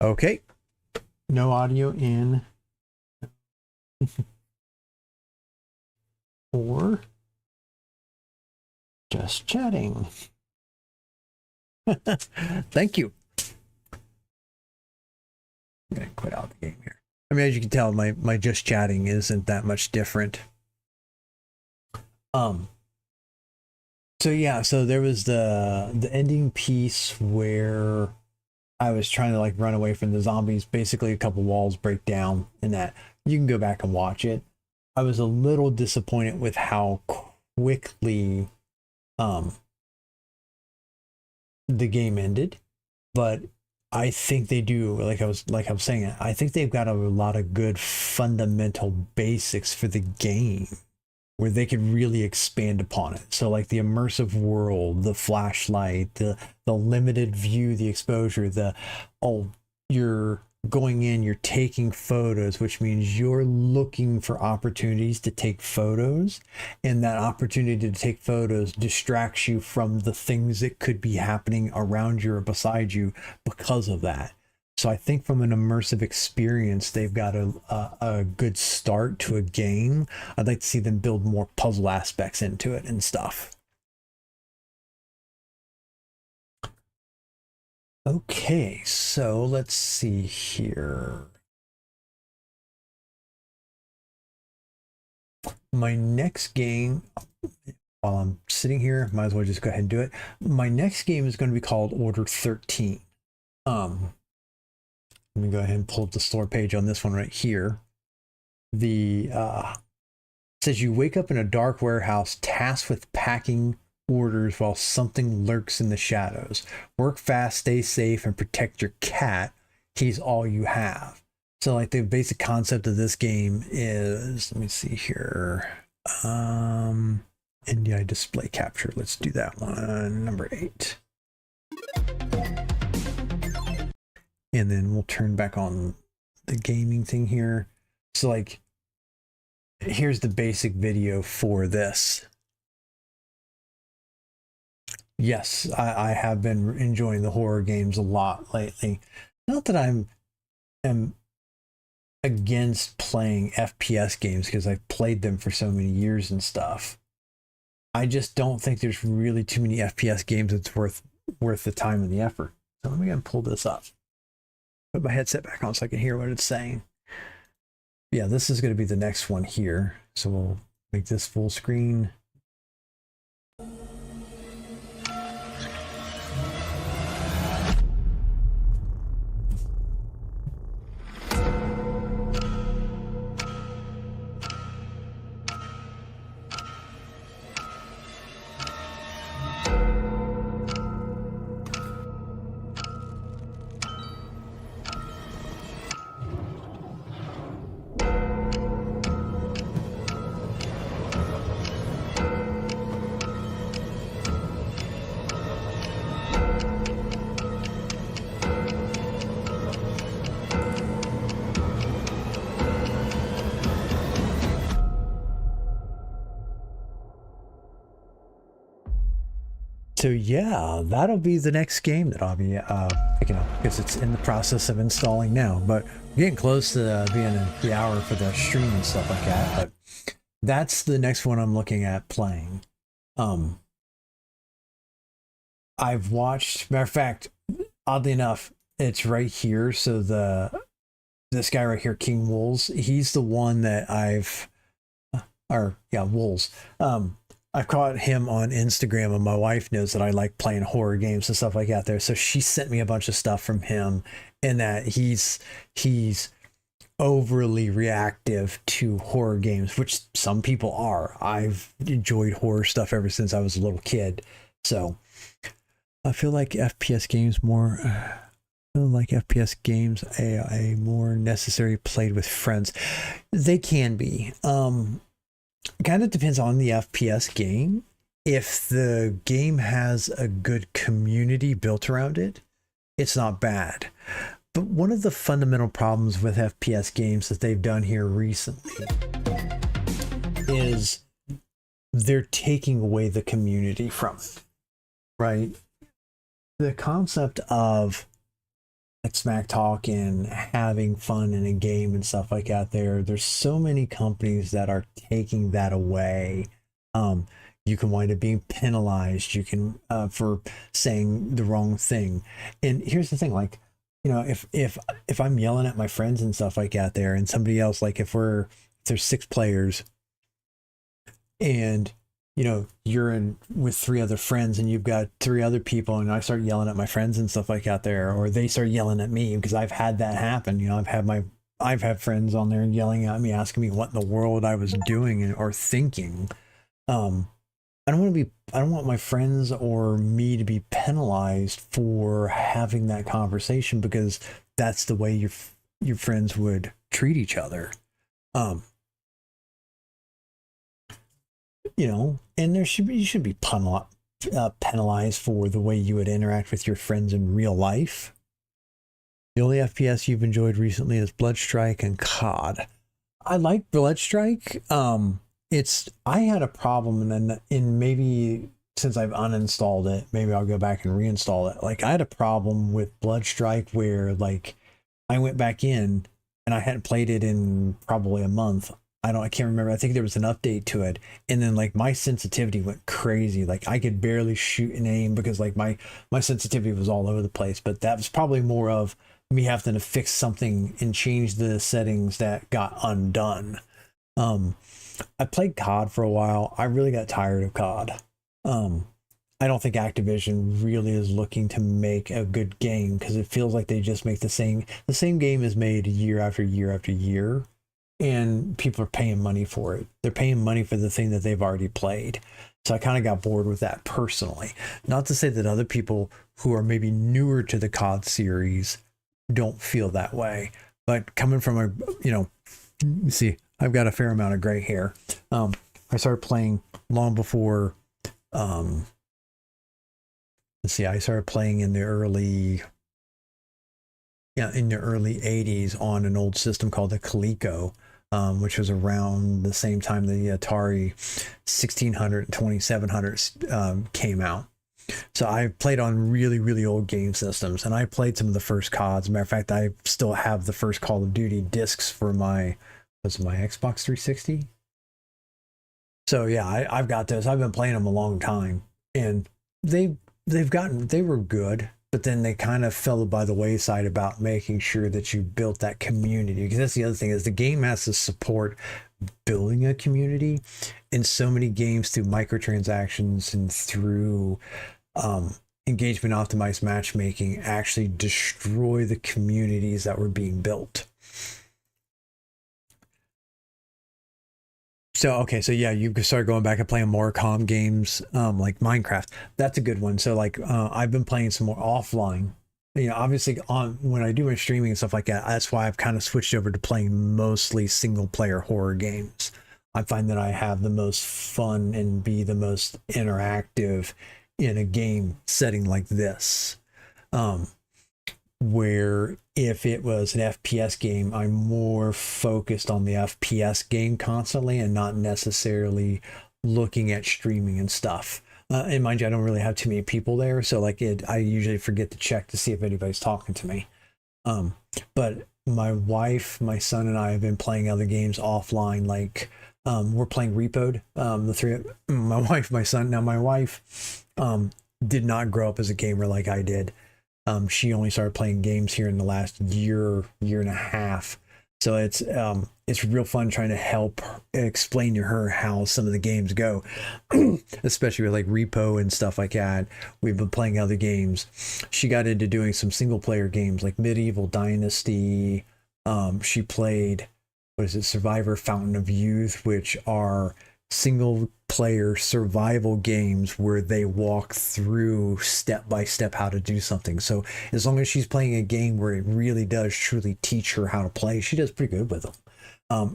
Okay, no audio in or just chatting. Thank you. I'm gonna quit out the game here. I mean, as you can tell, my just chatting isn't that much different. So yeah, so there was the ending piece where I was trying to like run away from the zombies. Basically, a couple walls break down, and that you can go back and watch it. I was a little disappointed with how quickly the game ended, but I think they do, like I was saying, I think they've got a lot of good fundamental basics for the game where they could really expand upon it. So like the immersive world, the flashlight, the limited view, the exposure, you're going in, you're taking photos, which means you're looking for opportunities to take photos, and that opportunity to take photos distracts you from the things that could be happening around you or beside you because of that. So I think from an immersive experience, they've got a good start to a game. I'd like to see them build more puzzle aspects into it and stuff. Okay, so let's see here. My next game, while I'm sitting here, might as well just go ahead and do it. My next game is going to be called Order 13. Let me go ahead and pull up the store page on this one right here. It says you wake up in a dark warehouse tasked with packing orders while something lurks in the shadows. Work fast, stay safe, and protect your cat. He's all you have. So like the basic concept of this game is, let me see here. NDI display capture. Let's do that one. Number 8. And then we'll turn back on the gaming thing here. So like, here's the basic video for this. Yes, I have been enjoying the horror games a lot lately. Not that I'm against playing FPS games, because I've played them for so many years and stuff. I just don't think there's really too many FPS games that's worth the time and the effort. So let me go and pull this up. Put my headset back on so I can hear what it's saying. Yeah, this is going to be the next one here. So we'll make this full screen. So yeah, that'll be the next game that I'll be picking up, because it's in the process of installing now. But we're getting close to being in the hour for the stream and stuff like that. But that's the next one I'm looking at playing. I've watched, matter of fact, oddly enough, it's right here. So this guy right here, King Wolves, he's the one that Wolves. I've caught him on Instagram, and my wife knows that I like playing horror games and stuff like that there. So she sent me a bunch of stuff from him, and that he's overly reactive to horror games, which some people are. I've enjoyed horror stuff ever since I was a little kid. So I feel like FPS games more. I feel like FPS games a more necessary played with friends. They can be. Kind of depends on the FPS game. If the game has a good community built around it, it's not bad. But one of the fundamental problems with FPS games that they've done here recently is they're taking away the community from it, right? The concept of like smack talk and having fun in a game and stuff like that, there's so many companies that are taking that away. You can wind up being penalized, you can for saying the wrong thing. And here's the thing, like, you know, if I'm yelling at my friends and stuff like that there, and somebody else, like if there's 6 players and you know, you're in with 3 other friends and you've got 3 other people, and I start yelling at my friends and stuff like that there, or they start yelling at me, because I've had that happen. You know, I've had friends on there yelling at me, asking me what in the world I was doing or thinking. I don't want my friends or me to be penalized for having that conversation, because that's the way your friends would treat each other. You know, and you should be penalized for the way you would interact with your friends in real life. The only FPS you've enjoyed recently is Bloodstrike and COD. I like Bloodstrike. I had a problem, and then maybe since I've uninstalled it, maybe I'll go back and reinstall it. Like, I had a problem with Bloodstrike where, like, I went back in and I hadn't played it in probably a month. I can't remember. I think there was an update to it. And then like my sensitivity went crazy. Like I could barely shoot and aim because like my sensitivity was all over the place. But that was probably more of me having to fix something and change the settings that got undone. I played COD for a while. I really got tired of COD. I don't think Activision really is looking to make a good game, because it feels like they just make the same game is made year after year after year. And people are paying money for it. They're paying money for the thing that they've already played. So I kind of got bored with that personally. Not to say that other people who are maybe newer to the COD series don't feel that way. But coming from you see, I've got a fair amount of gray hair. I started playing long before, I started playing in the early 80s on an old system called the Coleco. Which was around the same time the Atari 1600 and 2700 came out. So I played on really, really old game systems, and I played some of the first CODs. As a matter of fact, I still have the first Call of Duty discs for my Xbox 360. So yeah, I've got those. I've been playing them a long time, and they were good. But then they kind of fell by the wayside about making sure that you built that community. Because that's the other thing, is the game has to support building a community. And so many games through microtransactions and through engagement optimized matchmaking actually destroy the communities that were being built. So yeah, you start going back and playing more calm games, like Minecraft. That's a good one. So like, I've been playing some more offline. You know, obviously when I do my streaming and stuff like that, that's why I've kind of switched over to playing mostly single player horror games. I find that I have the most fun and be the most interactive in a game setting like this. Where if it was an FPS game, I'm more focused on the FPS game constantly and not necessarily looking at streaming and stuff. And mind you, I don't really have too many people there, so like I usually forget to check to see if anybody's talking to me. Um, but my wife, my son, and I have been playing other games offline. Like we're playing Repoed. The three, my wife, my son. Now my wife did not grow up as a gamer like I did. She only started playing games here in the last year and a half. So it's real fun trying to help explain to her how some of the games go, especially with like Repo and stuff like that. We've been playing other games. She got into doing some single player games like Medieval Dynasty. She played, what is it, Survivor Fountain of Youth, which are single player survival games where they walk through step by step how to do something. So as long as she's playing a game where it really does truly teach her how to play, she does pretty good with them.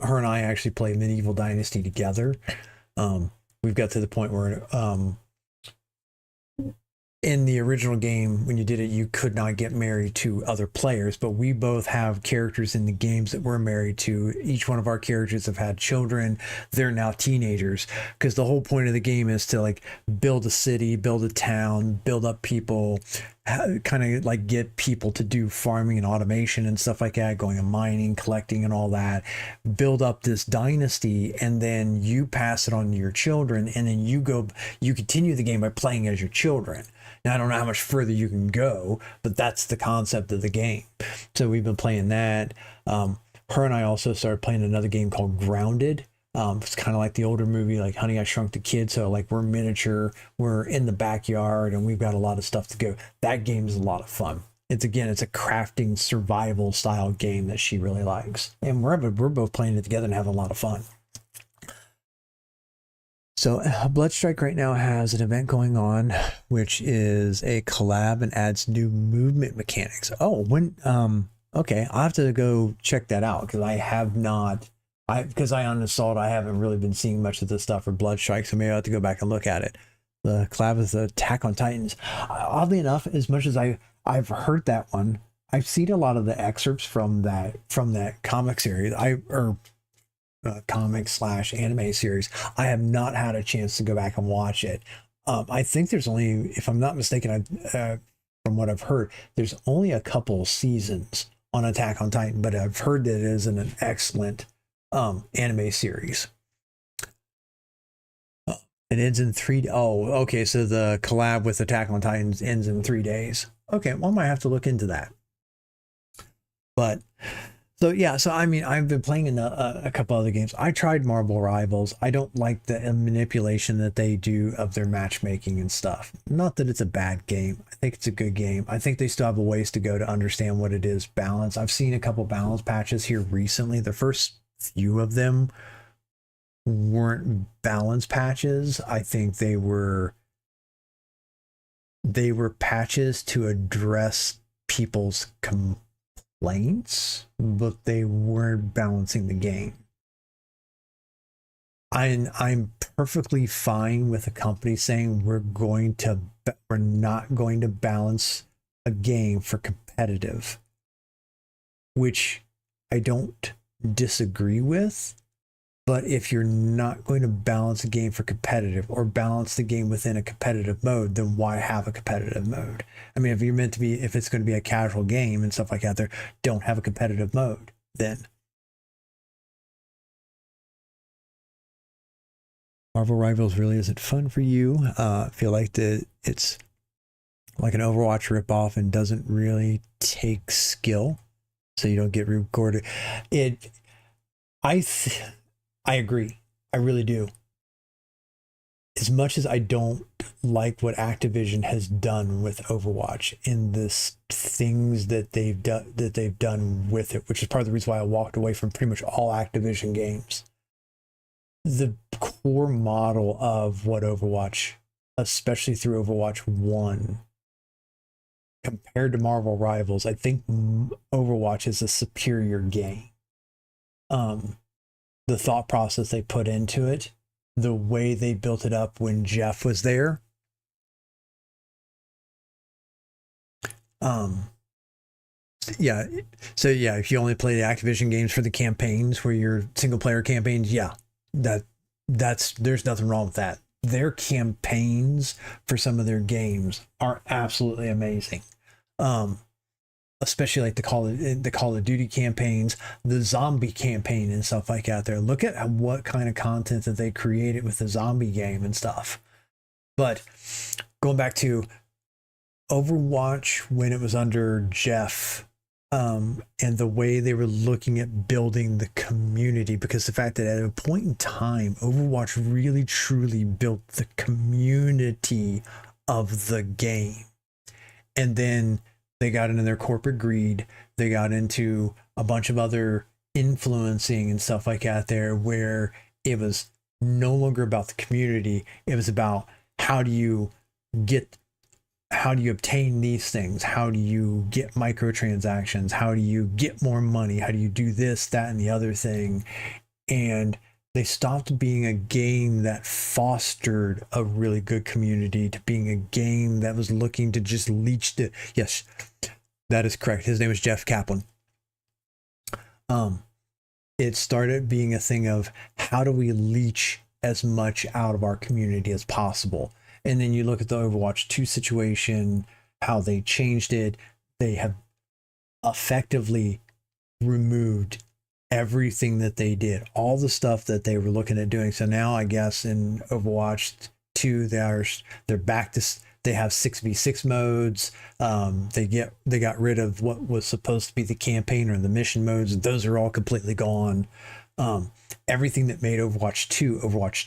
Her and I actually play Medieval Dynasty together. We've got to the point where in the original game, when you did it, you could not get married to other players, but we both have characters in the games that we're married to. Each one of our characters have had children. They're now teenagers, because the whole point of the game is to like build a city, build a town, build up people, kind of like get people to do farming and automation and stuff like that, going and mining, collecting and all that, build up this dynasty, and then you pass it on to your children, and then you continue the game by playing as your children. Now, I don't know how much further you can go, but that's the concept of the game. So we've been playing that. Her and I also started playing another game called Grounded. It's kind of like the older movie, like Honey, I Shrunk the Kid. So like we're miniature, we're in the backyard, and we've got a lot of stuff to go. That game is a lot of fun. It's a crafting survival style game that she really likes. And we're both playing it together and having a lot of fun. So Bloodstrike right now has an event going on, which is a collab and adds new movement mechanics. Oh, okay, I'll have to go check that out, because I have not, because I uninstalled, I haven't really been seeing much of this stuff for Bloodstrike, so maybe I'll have to go back and look at it. The collab is the Attack on Titans. Oddly enough, as much as I've heard that one, I've seen a lot of the excerpts from that comic series. Comic/anime series. I have not had a chance to go back and watch it. I think there's only, if I'm not mistaken, from what I've heard, there's only a couple seasons on Attack on Titan, but I've heard that it is an excellent anime series. It ends in 3 Oh, okay, so the collab with Attack on Titans ends in 3 days. Okay, well, I might have to look into that. But so yeah, so I mean, I've been playing in a couple other games. I tried Marvel Rivals. I don't like the manipulation that they do of their matchmaking and stuff. Not that it's a bad game. I think it's a good game. I think they still have a ways to go to understand what it is balance. I've seen a couple balance patches here recently. The first few of them weren't balance patches. I think they were patches to address people's complaints, but they weren't balancing the game. I'm perfectly fine with a company saying we're not going to balance a game for competitive, which I don't disagree with. But if you're not going to balance a game for competitive, or balance the game within a competitive mode, then why have a competitive mode? I mean, if it's going to be a casual game and stuff like that, don't have a competitive mode then. Marvel Rivals really isn't fun for you. I feel like it's like an Overwatch ripoff and doesn't really take skill, so you don't get recorded. I agree. I really do. As much as I don't like what Activision has done with Overwatch in this things that they've done with it, which is part of the reason why I walked away from pretty much all Activision games. The core model of what Overwatch, especially through Overwatch 1, compared to Marvel Rivals, I think Overwatch is a superior game. The thought process they put into it, the way they built it up when Jeff was there. Yeah. So yeah, if you only play the Activision games for the campaigns, where your single player campaigns, yeah, there's nothing wrong with that. their campaigns for some of their games are absolutely amazing. Especially like the Call of Duty campaigns, the zombie campaign and stuff like that. There, look at what kind of content that they created with the zombie game and stuff. But going back to Overwatch when it was under Jeff, and the way they were looking at building the community, because the fact that at a point in time, Overwatch really truly built the community of the game. And then they got into their corporate greed. They got into a bunch of other influencing and stuff like that there, where it was no longer about the community. It was about how do you obtain these things? How do you get microtransactions? How do you get more money? How do you do this, that, and the other thing? And they stopped being a game that fostered a really good community to being a game that was looking to just leech the... Yes, that is correct. His name is Jeff Kaplan. It started being a thing of how do we leech as much out of our community as possible? And then you look at the Overwatch 2 situation, how they changed it. They have effectively removed everything that they did, all the stuff that they were looking at doing. So now I guess in Overwatch 2, they're back to, they have 6v6 modes. They got rid of what was supposed to be the campaign or the mission modes. Those are all completely gone. Everything that made Overwatch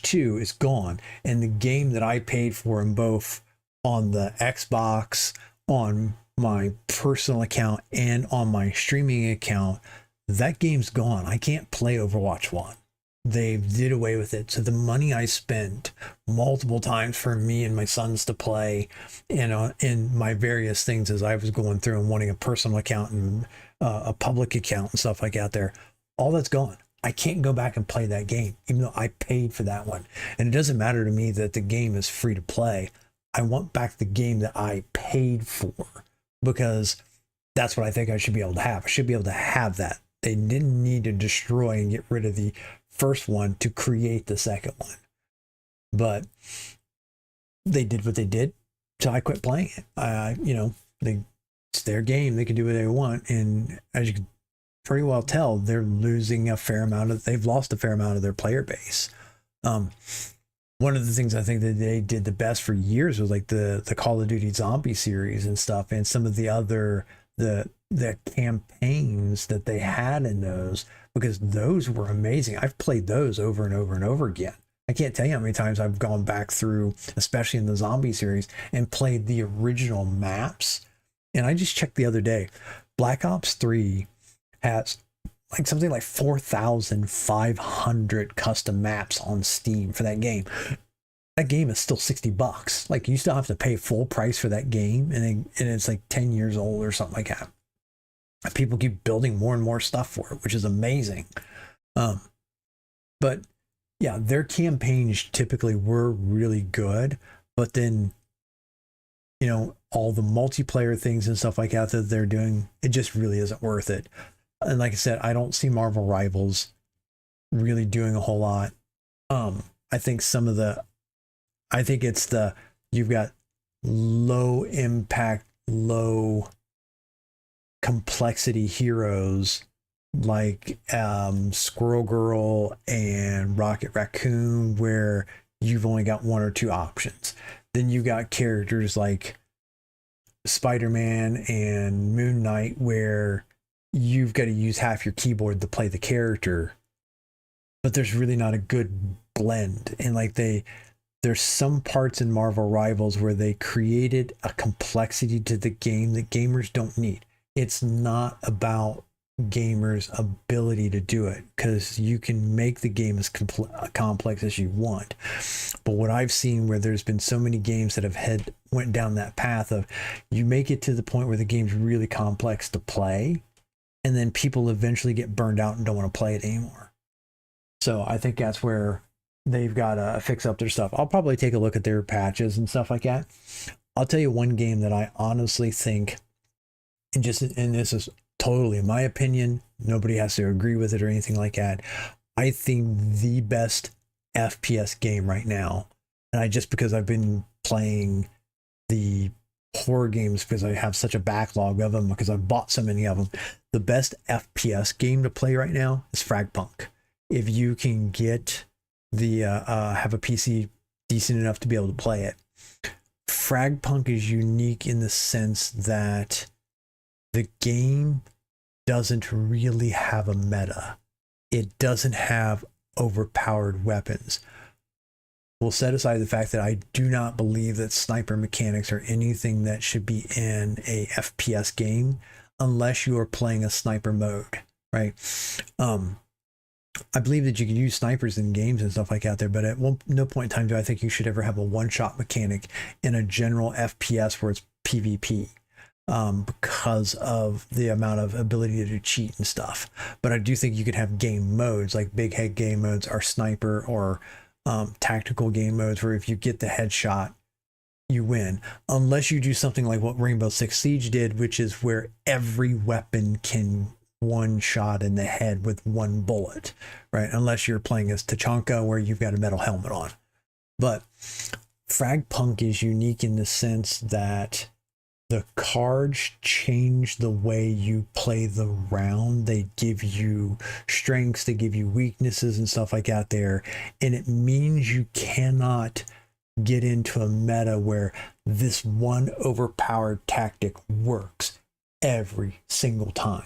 2 is gone. And the game that I paid for in both on the Xbox, on my personal account, and on my streaming account, that game's gone. I can't play Overwatch 1. They did away with it. So the money I spent multiple times for me and my sons to play, in my various things as I was going through and wanting a personal account and a public account and stuff like that there, all that's gone. I can't go back and play that game, even though I paid for that one. And it doesn't matter to me that the game is free to play. I want back the game that I paid for, because that's what I think I should be able to have. I should be able to have that. They didn't need to destroy and get rid of the first one to create the second one. But they did what they did, so I quit playing it. It's their game. They can do what they want. And as you can pretty well tell, they've lost a fair amount of their player base. One of the things I think that they did the best for years was like the Call of Duty zombie series and stuff, and some of the other the campaigns that they had in those, because those were amazing. I've played those over and over and over again. I can't tell you how many times I've gone back through, especially in the zombie series, and played the original maps. And I just checked the other day, Black Ops 3 has like something like 4,500 custom maps on Steam for that game. That game is still $60. Like, you still have to pay full price for that game, and it's like 10 years old or something like that. People keep building more and more stuff for it, which is amazing. But yeah, their campaigns typically were really good, but then, all the multiplayer things and stuff like that they're doing, it just really isn't worth it. And like I said, I don't see Marvel Rivals really doing a whole lot. I think you've got low impact, low complexity heroes like Squirrel Girl and Rocket Raccoon, where you've only got one or two options. Then you got characters like Spider-Man and Moon Knight, where you've got to use half your keyboard to play the character, but there's really not a good blend. And like there's some parts in Marvel Rivals where they created a complexity to the game that gamers don't need. It's not about gamers' ability to do it, because you can make the game as complex as you want. But what I've seen, where there's been so many games that have went down that path of, you make it to the point where the game's really complex to play, and then people eventually get burned out and don't want to play it anymore. So I think that's where they've got to fix up their stuff. I'll probably take a look at their patches and stuff like that. I'll tell you one game that I honestly think, and this is totally in my opinion, nobody has to agree with it or anything like that, I think the best FPS game right now And I just because I've been playing the horror games because I have such a backlog of them because I've bought so many of them. The best FPS game to play right now is Fragpunk. If you can get the have a PC decent enough to be able to play it, Fragpunk is unique in the sense that the game doesn't really have a meta. It doesn't have overpowered weapons. We'll set aside the fact that I do not believe that sniper mechanics are anything that should be in a FPS game unless you are playing a sniper mode, right? I believe that you can use snipers in games and stuff like that there, but at no point in time do I think you should ever have a one-shot mechanic in a general FPS where it's PvP. Because of the amount of ability to cheat and stuff. But I do think you could have game modes, like big head game modes or sniper or tactical game modes, where if you get the headshot, you win. Unless you do something like what Rainbow Six Siege did, which is where every weapon can one shot in the head with one bullet, right? Unless you're playing as Tachanka, where you've got a metal helmet on. But Fragpunk is unique in the sense that the cards change the way you play the round. They give you strengths, they give you weaknesses and stuff like that there. And it means you cannot get into a meta where this one overpowered tactic works every single time.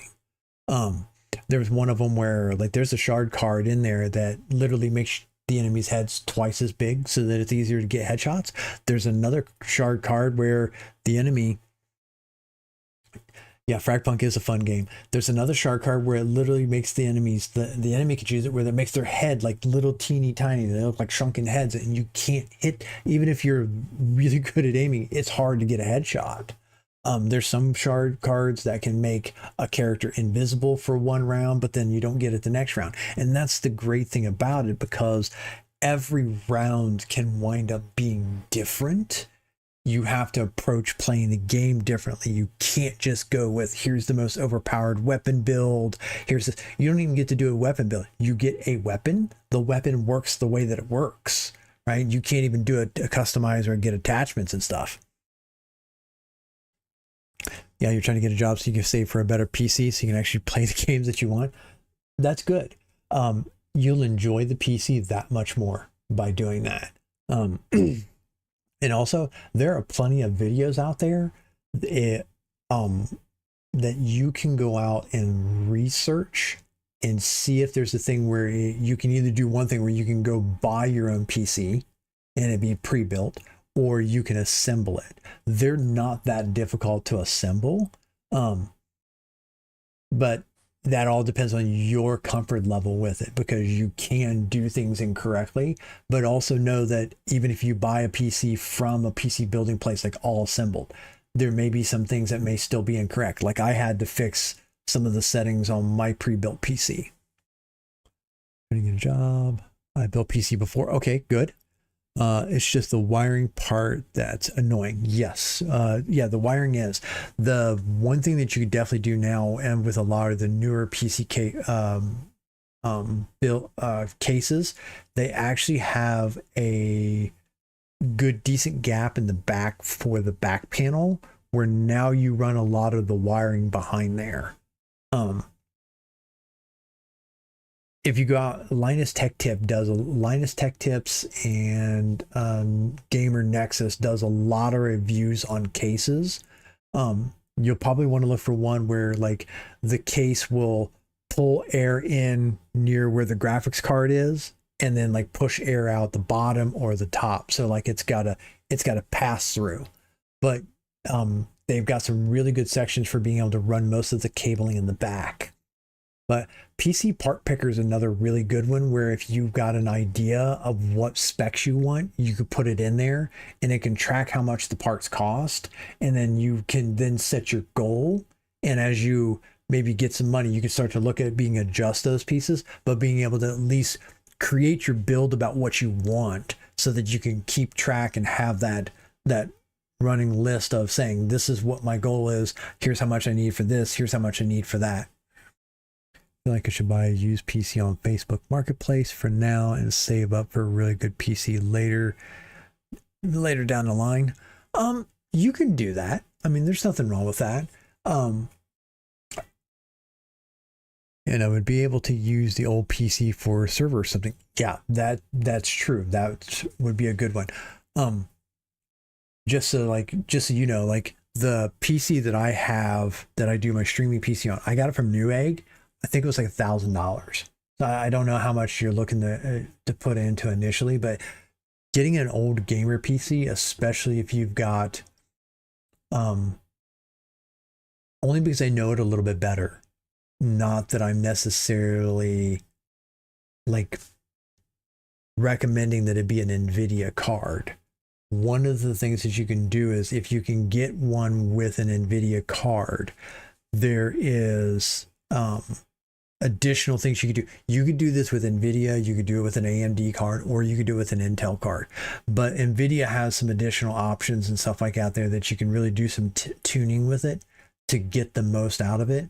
There's one of them where like there's a shard card in there that literally makes the enemy's heads twice as big so that it's easier to get headshots. There's another shard card where the enemy, yeah, Fragpunk is a fun game. There's another shard card where it literally makes the enemies, the enemy could use it where it makes their head like little teeny tiny. They look like shrunken heads and you can't hit, even if you're really good at aiming, it's hard to get a headshot. There's some shard cards that can make a character invisible for one round, but then you don't get it the next round. And that's the great thing about it, because every round can wind up being different. You have to approach playing the game differently. You can't just go with, here's the most overpowered weapon build. Here's this. You don't even get to do a weapon build. You get a weapon. The weapon works the way that it works, right? You can't even do a customize or get attachments and stuff. Yeah, you're trying to get a job so you can save for a better PC so you can actually play the games that you want. That's good. You'll enjoy the PC that much more by doing that. And also, there are plenty of videos out there that you can go out and research and see if there's a thing where you can either do one thing where you can go buy your own PC and it be pre-built, or you can assemble it. They're not that difficult to assemble, but that all depends on your comfort level with it, because you can do things incorrectly, but also know that even if you buy a PC from a PC building place, like all assembled, there may be some things that may still be incorrect. Like I had to fix some of the settings on my pre-built PC. Trying to get a job. I built PC before. Okay, good. It's just the wiring part that's annoying. Yes. Yeah, the wiring is. The one thing that you could definitely do now, and with a lot of the newer PC cases, they actually have a good, decent gap in the back for the back panel, where now you run a lot of the wiring behind there. If you go out, Linus Tech Tips and Gamer Nexus does a lot of reviews on cases. You'll probably want to look for one where like the case will pull air in near where the graphics card is, and then like push air out the bottom or the top. So like it's got to pass through. But they've got some really good sections for being able to run most of the cabling in the back. But PC Part Picker is another really good one, where if you've got an idea of what specs you want, you could put it in there and it can track how much the parts cost. And then you can then set your goal. And as you maybe get some money, you can start to look at being adjust those pieces, but being able to at least create your build about what you want so that you can keep track and have that running list of saying, this is what my goal is. Here's how much I need for this. Here's how much I need for that. I feel like I should buy a used PC on Facebook Marketplace for now and save up for a really good PC later. later down the line. You can do that. I mean, there's nothing wrong with that. And I would be able to use the old PC for a server or something. Yeah, that's true. That would be a good one. Just so you know, like the PC that I have that I do my streaming PC on, I got it from Newegg. I think it was like $1,000. So I don't know how much you're looking to put into initially, but getting an old gamer PC, especially if you've got, only because I know it a little bit better. Not that I'm necessarily like recommending that it be an NVIDIA card. One of the things that you can do is if you can get one with an NVIDIA card, there is additional things you could do. You could do this with NVIDIA, you could do it with an AMD card, or you could do it with an Intel card. But NVIDIA has some additional options and stuff like out there that you can really do some tuning with it to get the most out of it.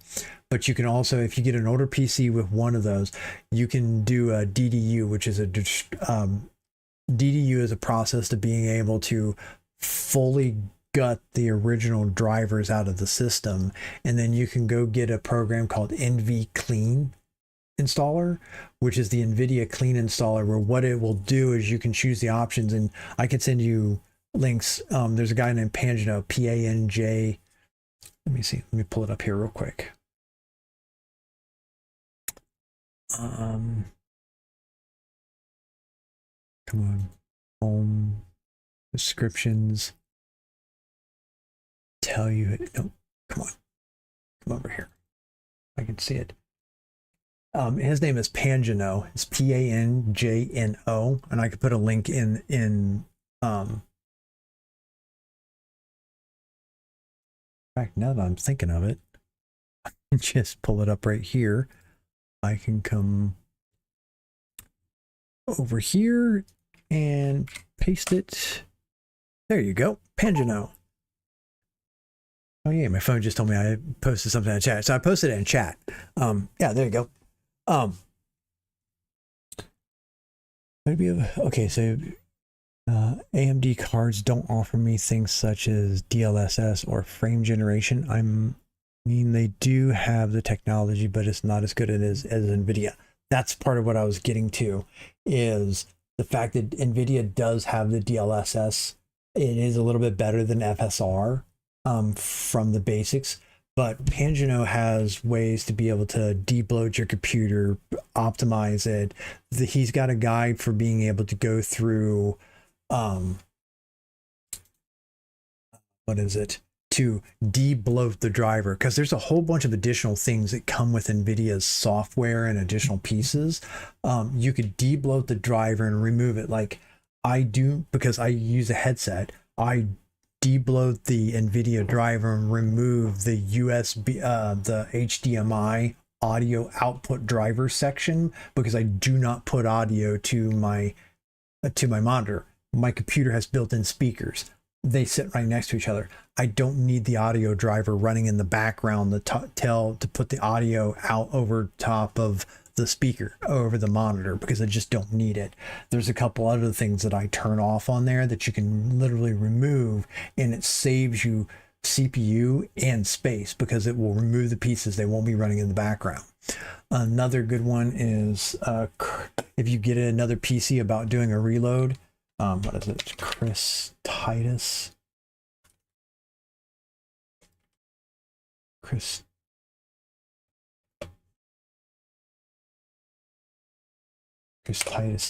But you can also, if you get an older PC with one of those, you can do a DDU, which is DDU is a process to being able to fully gut the original drivers out of the system, and then you can go get a program called NV Clean Installer, which is the NVIDIA Clean Installer, where what it will do is you can choose the options, and I can send you links. There's a guy named Pangino, P-A-N-J. Let me see. Let me pull it up here real quick. Come on. Home. Descriptions. Tell you. No. Come on. Come over here. I can see it. His name is Pangino. It's P-A-N-J-N-O. And I could put a link in fact, now that I'm thinking of it, I can just pull it up right here. I can come over here and paste it. There you go, Pangino. Oh yeah, my phone just told me I posted something in chat, so I posted it in chat. Yeah, there you go. Maybe okay. So AMD cards don't offer me things such as DLSS or frame generation. I mean, they do have the technology, but it's not as good as NVIDIA. That's part of what I was getting to, is the fact that NVIDIA does have the DLSS. It is a little bit better than FSR from the basics, but Pangino has ways to be able to debloat your computer, optimize it. He's got a guide for being able to go through what is it, to debloat the driver, because there's a whole bunch of additional things that come with NVIDIA's software and additional pieces. You could debloat the driver and remove it, like I do, because I use a headset. I debloat the NVIDIA driver and remove the USB, the HDMI audio output driver section, because I do not put audio to my monitor. My computer has built-in speakers. They sit right next to each other. I don't need the audio driver running in the background to put the audio out over top of the speaker, over the monitor, because I just don't need it. There's a couple other things that I turn off on there that you can literally remove, and it saves you CPU and space, because it will remove the pieces. They won't be running in the background. Another good one is if you get another PC about doing a reload, what is it? Chris Titus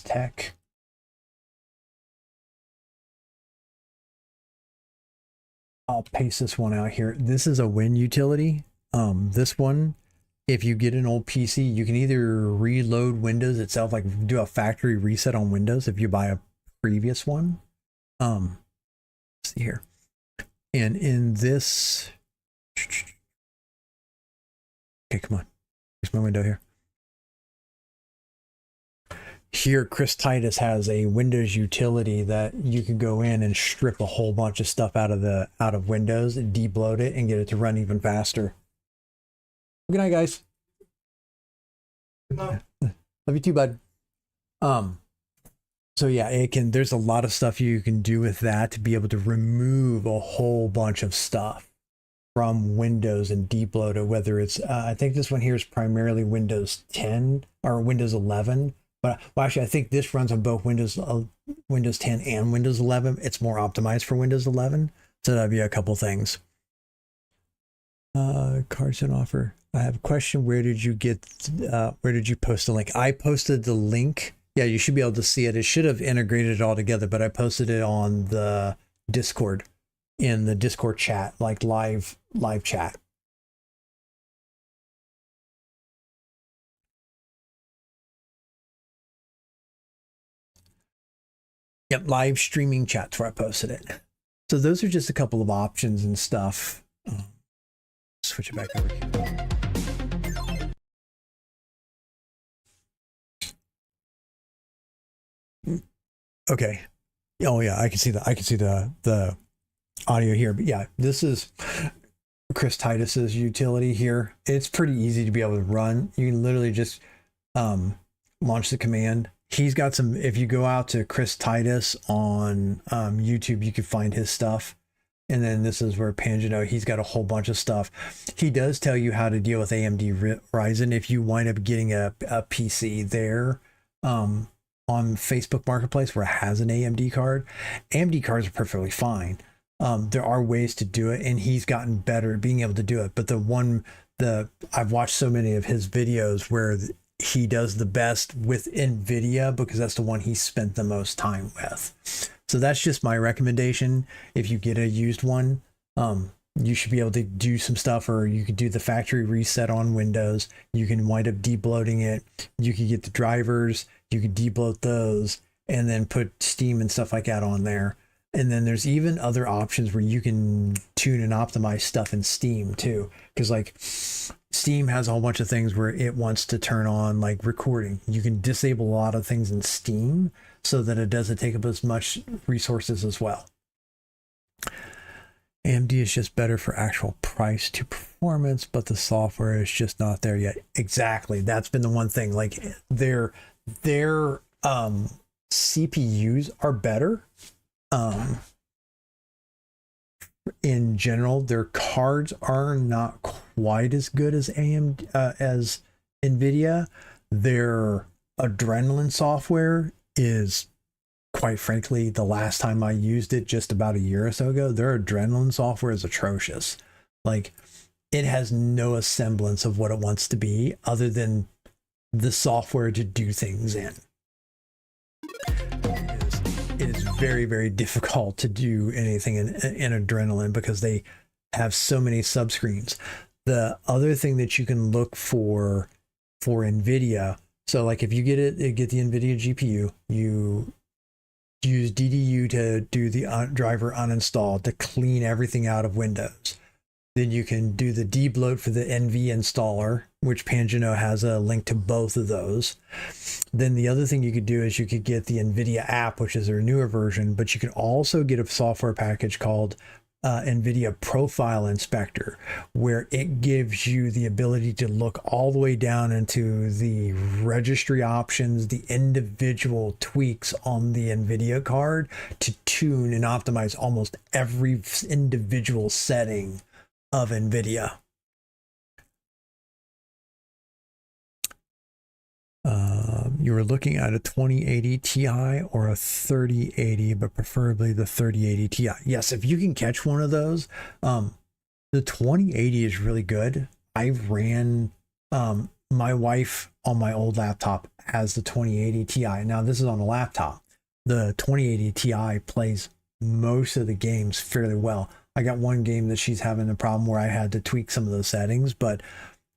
Tech. I'll paste this one out here. This is a Win utility. This one, if you get an old PC, you can either reload Windows itself, like do a factory reset on Windows if you buy a previous one. Let's see here. And in this, okay, come on. Here's my window here. Here, Chris Titus has a Windows utility that you can go in and strip a whole bunch of stuff out of Windows and debloat it and get it to run even faster. Good night, guys. Love you too, bud. So yeah, there's a lot of stuff you can do with that to be able to remove a whole bunch of stuff from Windows and debloat it, whether it's, I think this one here is primarily Windows 10 or Windows 11, but well, actually I think this runs on both Windows 10 and Windows 11. It's more optimized for Windows 11. So that'd be a couple things. Cards and offer. I have a question. Where did you post the link? I posted the link. Yeah, you should be able to see it. It should have integrated it all together, but I posted it on the Discord, in the Discord chat, like live chat. Yep, live streaming chat's where I posted it. So those are just a couple of options and stuff. Switch it back over here. Okay. Oh yeah, I can see the audio here, but yeah, this is Chris Titus's utility here. It's pretty easy to be able to run. You can literally just launch the command. He's got some, if you go out to Chris Titus on YouTube, you can find his stuff. And then this is where Pangino, he's got a whole bunch of stuff. He does tell you how to deal with AMD Ryzen if you wind up getting a PC there on Facebook Marketplace where it has an AMD card. AMD cards are perfectly fine. There are ways to do it, and he's gotten better at being able to do it. But I've watched so many of his videos where he does the best with NVIDIA because that's the one he spent the most time with. So that's just my recommendation. If you get a used one, you should be able to do some stuff, or you could do the factory reset on Windows. You can wind up debloating it. You can get the drivers, you could debloat those, and then put Steam and stuff like that on there. And then there's even other options where you can tune and optimize stuff in Steam too. Because like Steam has a whole bunch of things where it wants to turn on like recording. You can disable a lot of things in Steam so that it doesn't take up as much resources as well. AMD is just better for actual price to performance, but the software is just not there yet. Exactly. That's been the one thing. Like their CPUs are better. In general, their cards are not quite as good as AMD as NVIDIA. Their Adrenaline software is, quite frankly, the last time I used it just about a year or so ago, their Adrenaline software is atrocious. Like, it has no semblance of what it wants to be other than the software to do things in. It is very, very difficult to do anything in Adrenaline because they have so many subscreens. The other thing that you can look for NVIDIA, so like if you get the NVIDIA GPU, you use DDU to do the driver uninstall to clean everything out of Windows. Then you can do the debloat for the NV installer, which Pangino has a link to both of those. Then the other thing you could do is you could get the NVIDIA app, which is their newer version, but you can also get a software package called NVIDIA Profile Inspector, where it gives you the ability to look all the way down into the registry options, the individual tweaks on the NVIDIA card to tune and optimize almost every individual setting of NVIDIA. You were looking at a 2080 Ti or a 3080, but preferably the 3080 Ti. Yes, if you can catch one of those, the 2080 is really good. I ran, my wife on my old laptop has the 2080 Ti. Now this is on a laptop. The 2080 Ti plays most of the games fairly well. I got one game that she's having a problem where I had to tweak some of those settings, but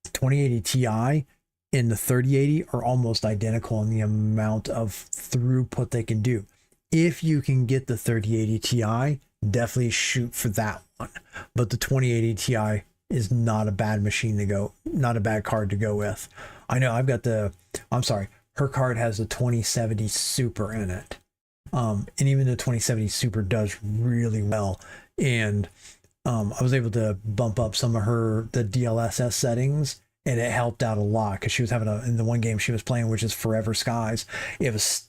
2080 Ti and the 3080 are almost identical in the amount of throughput they can do. If you can get the 3080 Ti, definitely shoot for that one. But the 2080 Ti is not a bad machine to go, not a bad card to go with. I know I've got her card has the 2070 Super in it. And even the 2070 Super does really well. And I was able to bump up some of the DLSS settings, and it helped out a lot because she was having in the one game she was playing, which is Forever Skies, it was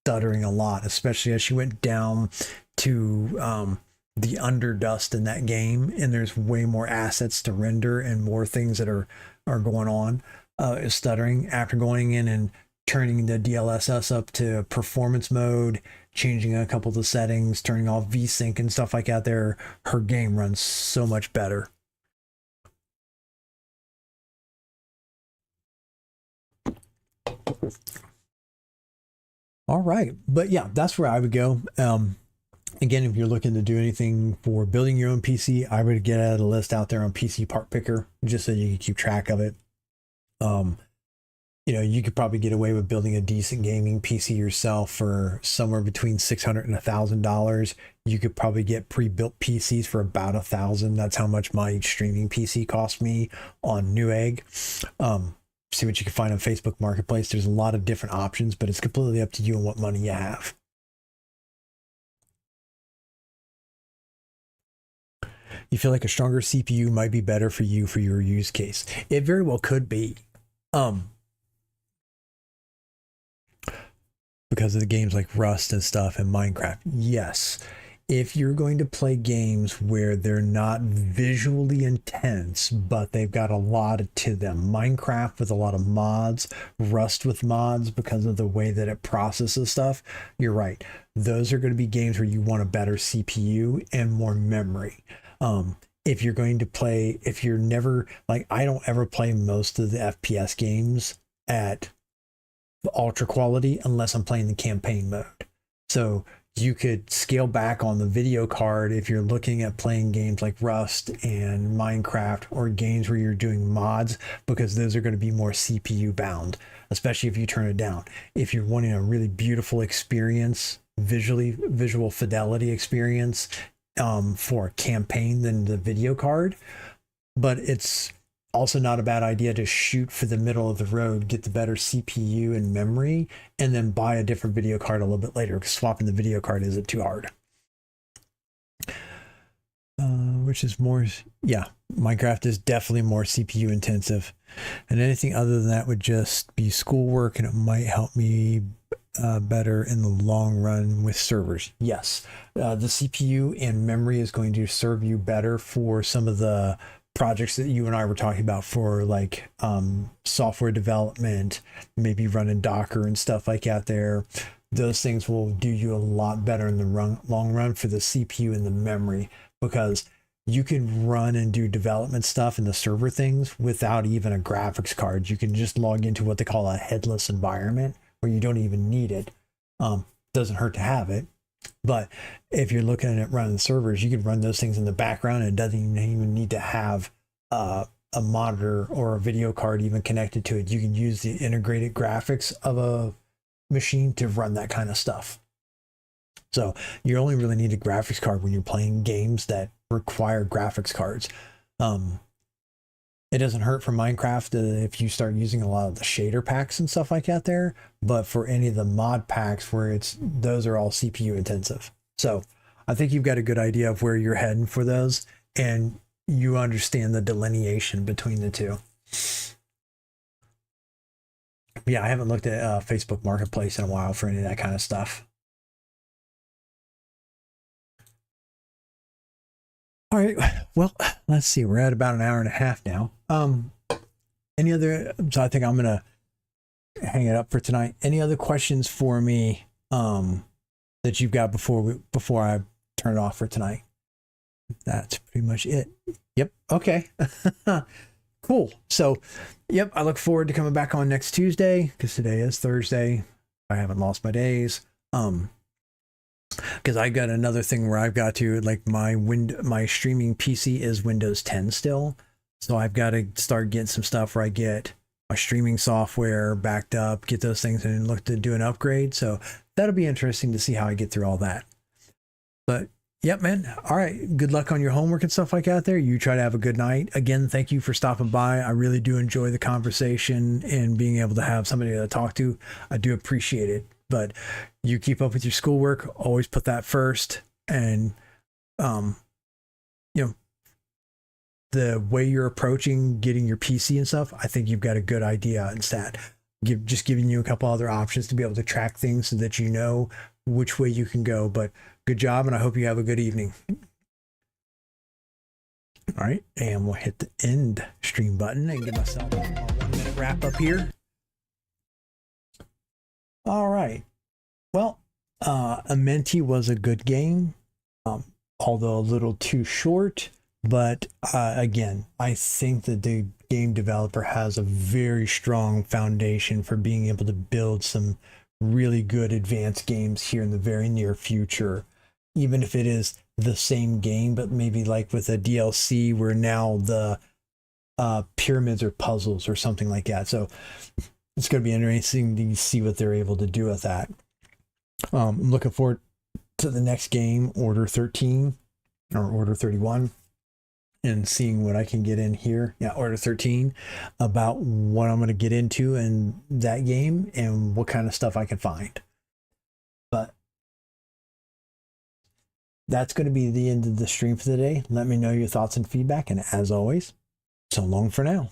stuttering a lot, especially as she went down to the underdust in that game, and there's way more assets to render and more things that are going on. Is stuttering after going in and turning the DLSS up to performance mode, changing a couple of the settings, turning off VSync and stuff like that. There, her game runs so much better. All right, but yeah, that's where I would go. Again, if you're looking to do anything for building your own PC, I would get a list out there on PC Part Picker just so you can keep track of it. You know, you could probably get away with building a decent gaming PC yourself for somewhere between $600 and $1,000. You could probably get pre-built PCs for about $1,000. That's how much my streaming PC cost me on Newegg. See what you can find on Facebook Marketplace. There's a lot of different options, but it's completely up to you and what money you have. You feel like a stronger CPU might be better for you for your use case. It very well could be. Because of the games like Rust and stuff and Minecraft. Yes. If you're going to play games where they're not visually intense, but they've got a lot to them, Minecraft with a lot of mods, Rust with mods because of the way that it processes stuff, you're right. Those are going to be games where you want a better CPU and more memory. If you're going to play, if you're never, like, I don't ever play most of the FPS games at the ultra quality unless I'm playing the campaign mode. So you could scale back on the video card if you're looking at playing games like Rust and Minecraft, or games where you're doing mods, because those are going to be more CPU bound, especially if you turn it down. If you're wanting a really beautiful experience, visual fidelity experience for a campaign, then the video card. But it's also not a bad idea to shoot for the middle of the road, get the better CPU and memory, and then buy a different video card a little bit later, because swapping the video card isn't too hard. Which is more, yeah, Minecraft is definitely more CPU intensive. And anything other than that would just be schoolwork, and it might help me better in the long run with servers. Yes, the CPU and memory is going to serve you better for some of the projects that you and I were talking about, for like software development, maybe running Docker and stuff like that there. Those things will do you a lot better in the long run for the CPU and the memory, because you can run and do development stuff in the server things without even a graphics card. You can just log into what they call a headless environment, where you don't even need it. Doesn't hurt to have it. But if you're looking at running servers, you can run those things in the background, and it doesn't even need to have a monitor or a video card even connected to it. You can use the integrated graphics of a machine to run that kind of stuff. So you only really need a graphics card when you're playing games that require graphics cards. It doesn't hurt for Minecraft if you start using a lot of the shader packs and stuff like that there, but for any of the mod packs where those are all CPU intensive. So I think you've got a good idea of where you're heading for those, and you understand the delineation between the two. Yeah, I haven't looked at Facebook Marketplace in a while for any of that kind of stuff. All right, well, let's see. We're at about an hour and a half now. Any other? So I think I'm gonna hang it up for tonight. Any other questions for me that you've got before I turn it off for tonight? That's pretty much it. Yep. Okay. Cool. So, yep. I look forward to coming back on next Tuesday, because today is Thursday. I haven't lost my days. Because I got another thing where I've got to, like, my streaming PC is Windows 10 still, so I've got to start getting some stuff where I get my streaming software backed up, get those things, and look to do an upgrade. So that'll be interesting to see how I get through all that. But yep, man. All right. Good luck on your homework and stuff like that there. You try to have a good night. Again, thank you for stopping by. I really do enjoy the conversation and being able to have somebody to talk to. I do appreciate it. But you keep up with your schoolwork, always put that first. And, the way you're approaching getting your PC and stuff, I think you've got a good idea instead. just giving you a couple other options to be able to track things so that you know which way you can go. But good job, and I hope you have a good evening. All right, and we'll hit the end stream button and give myself a 1 minute wrap up here. All right. Well, Amenti was a good game, although a little too short. But again, I think that the game developer has a very strong foundation for being able to build some really good advanced games here in the very near future, even if it is the same game, but maybe like with a DLC where now the pyramids are puzzles or something like that. So it's going to be interesting to see what they're able to do with that. I'm looking forward to the next game, Order 13 or Order 31, and seeing what I can get in here. Yeah, Order 13, about what I'm going to get into in that game and what kind of stuff I can find. But that's going to be the end of the stream for today. Let me know your thoughts and feedback. And as always, so long for now.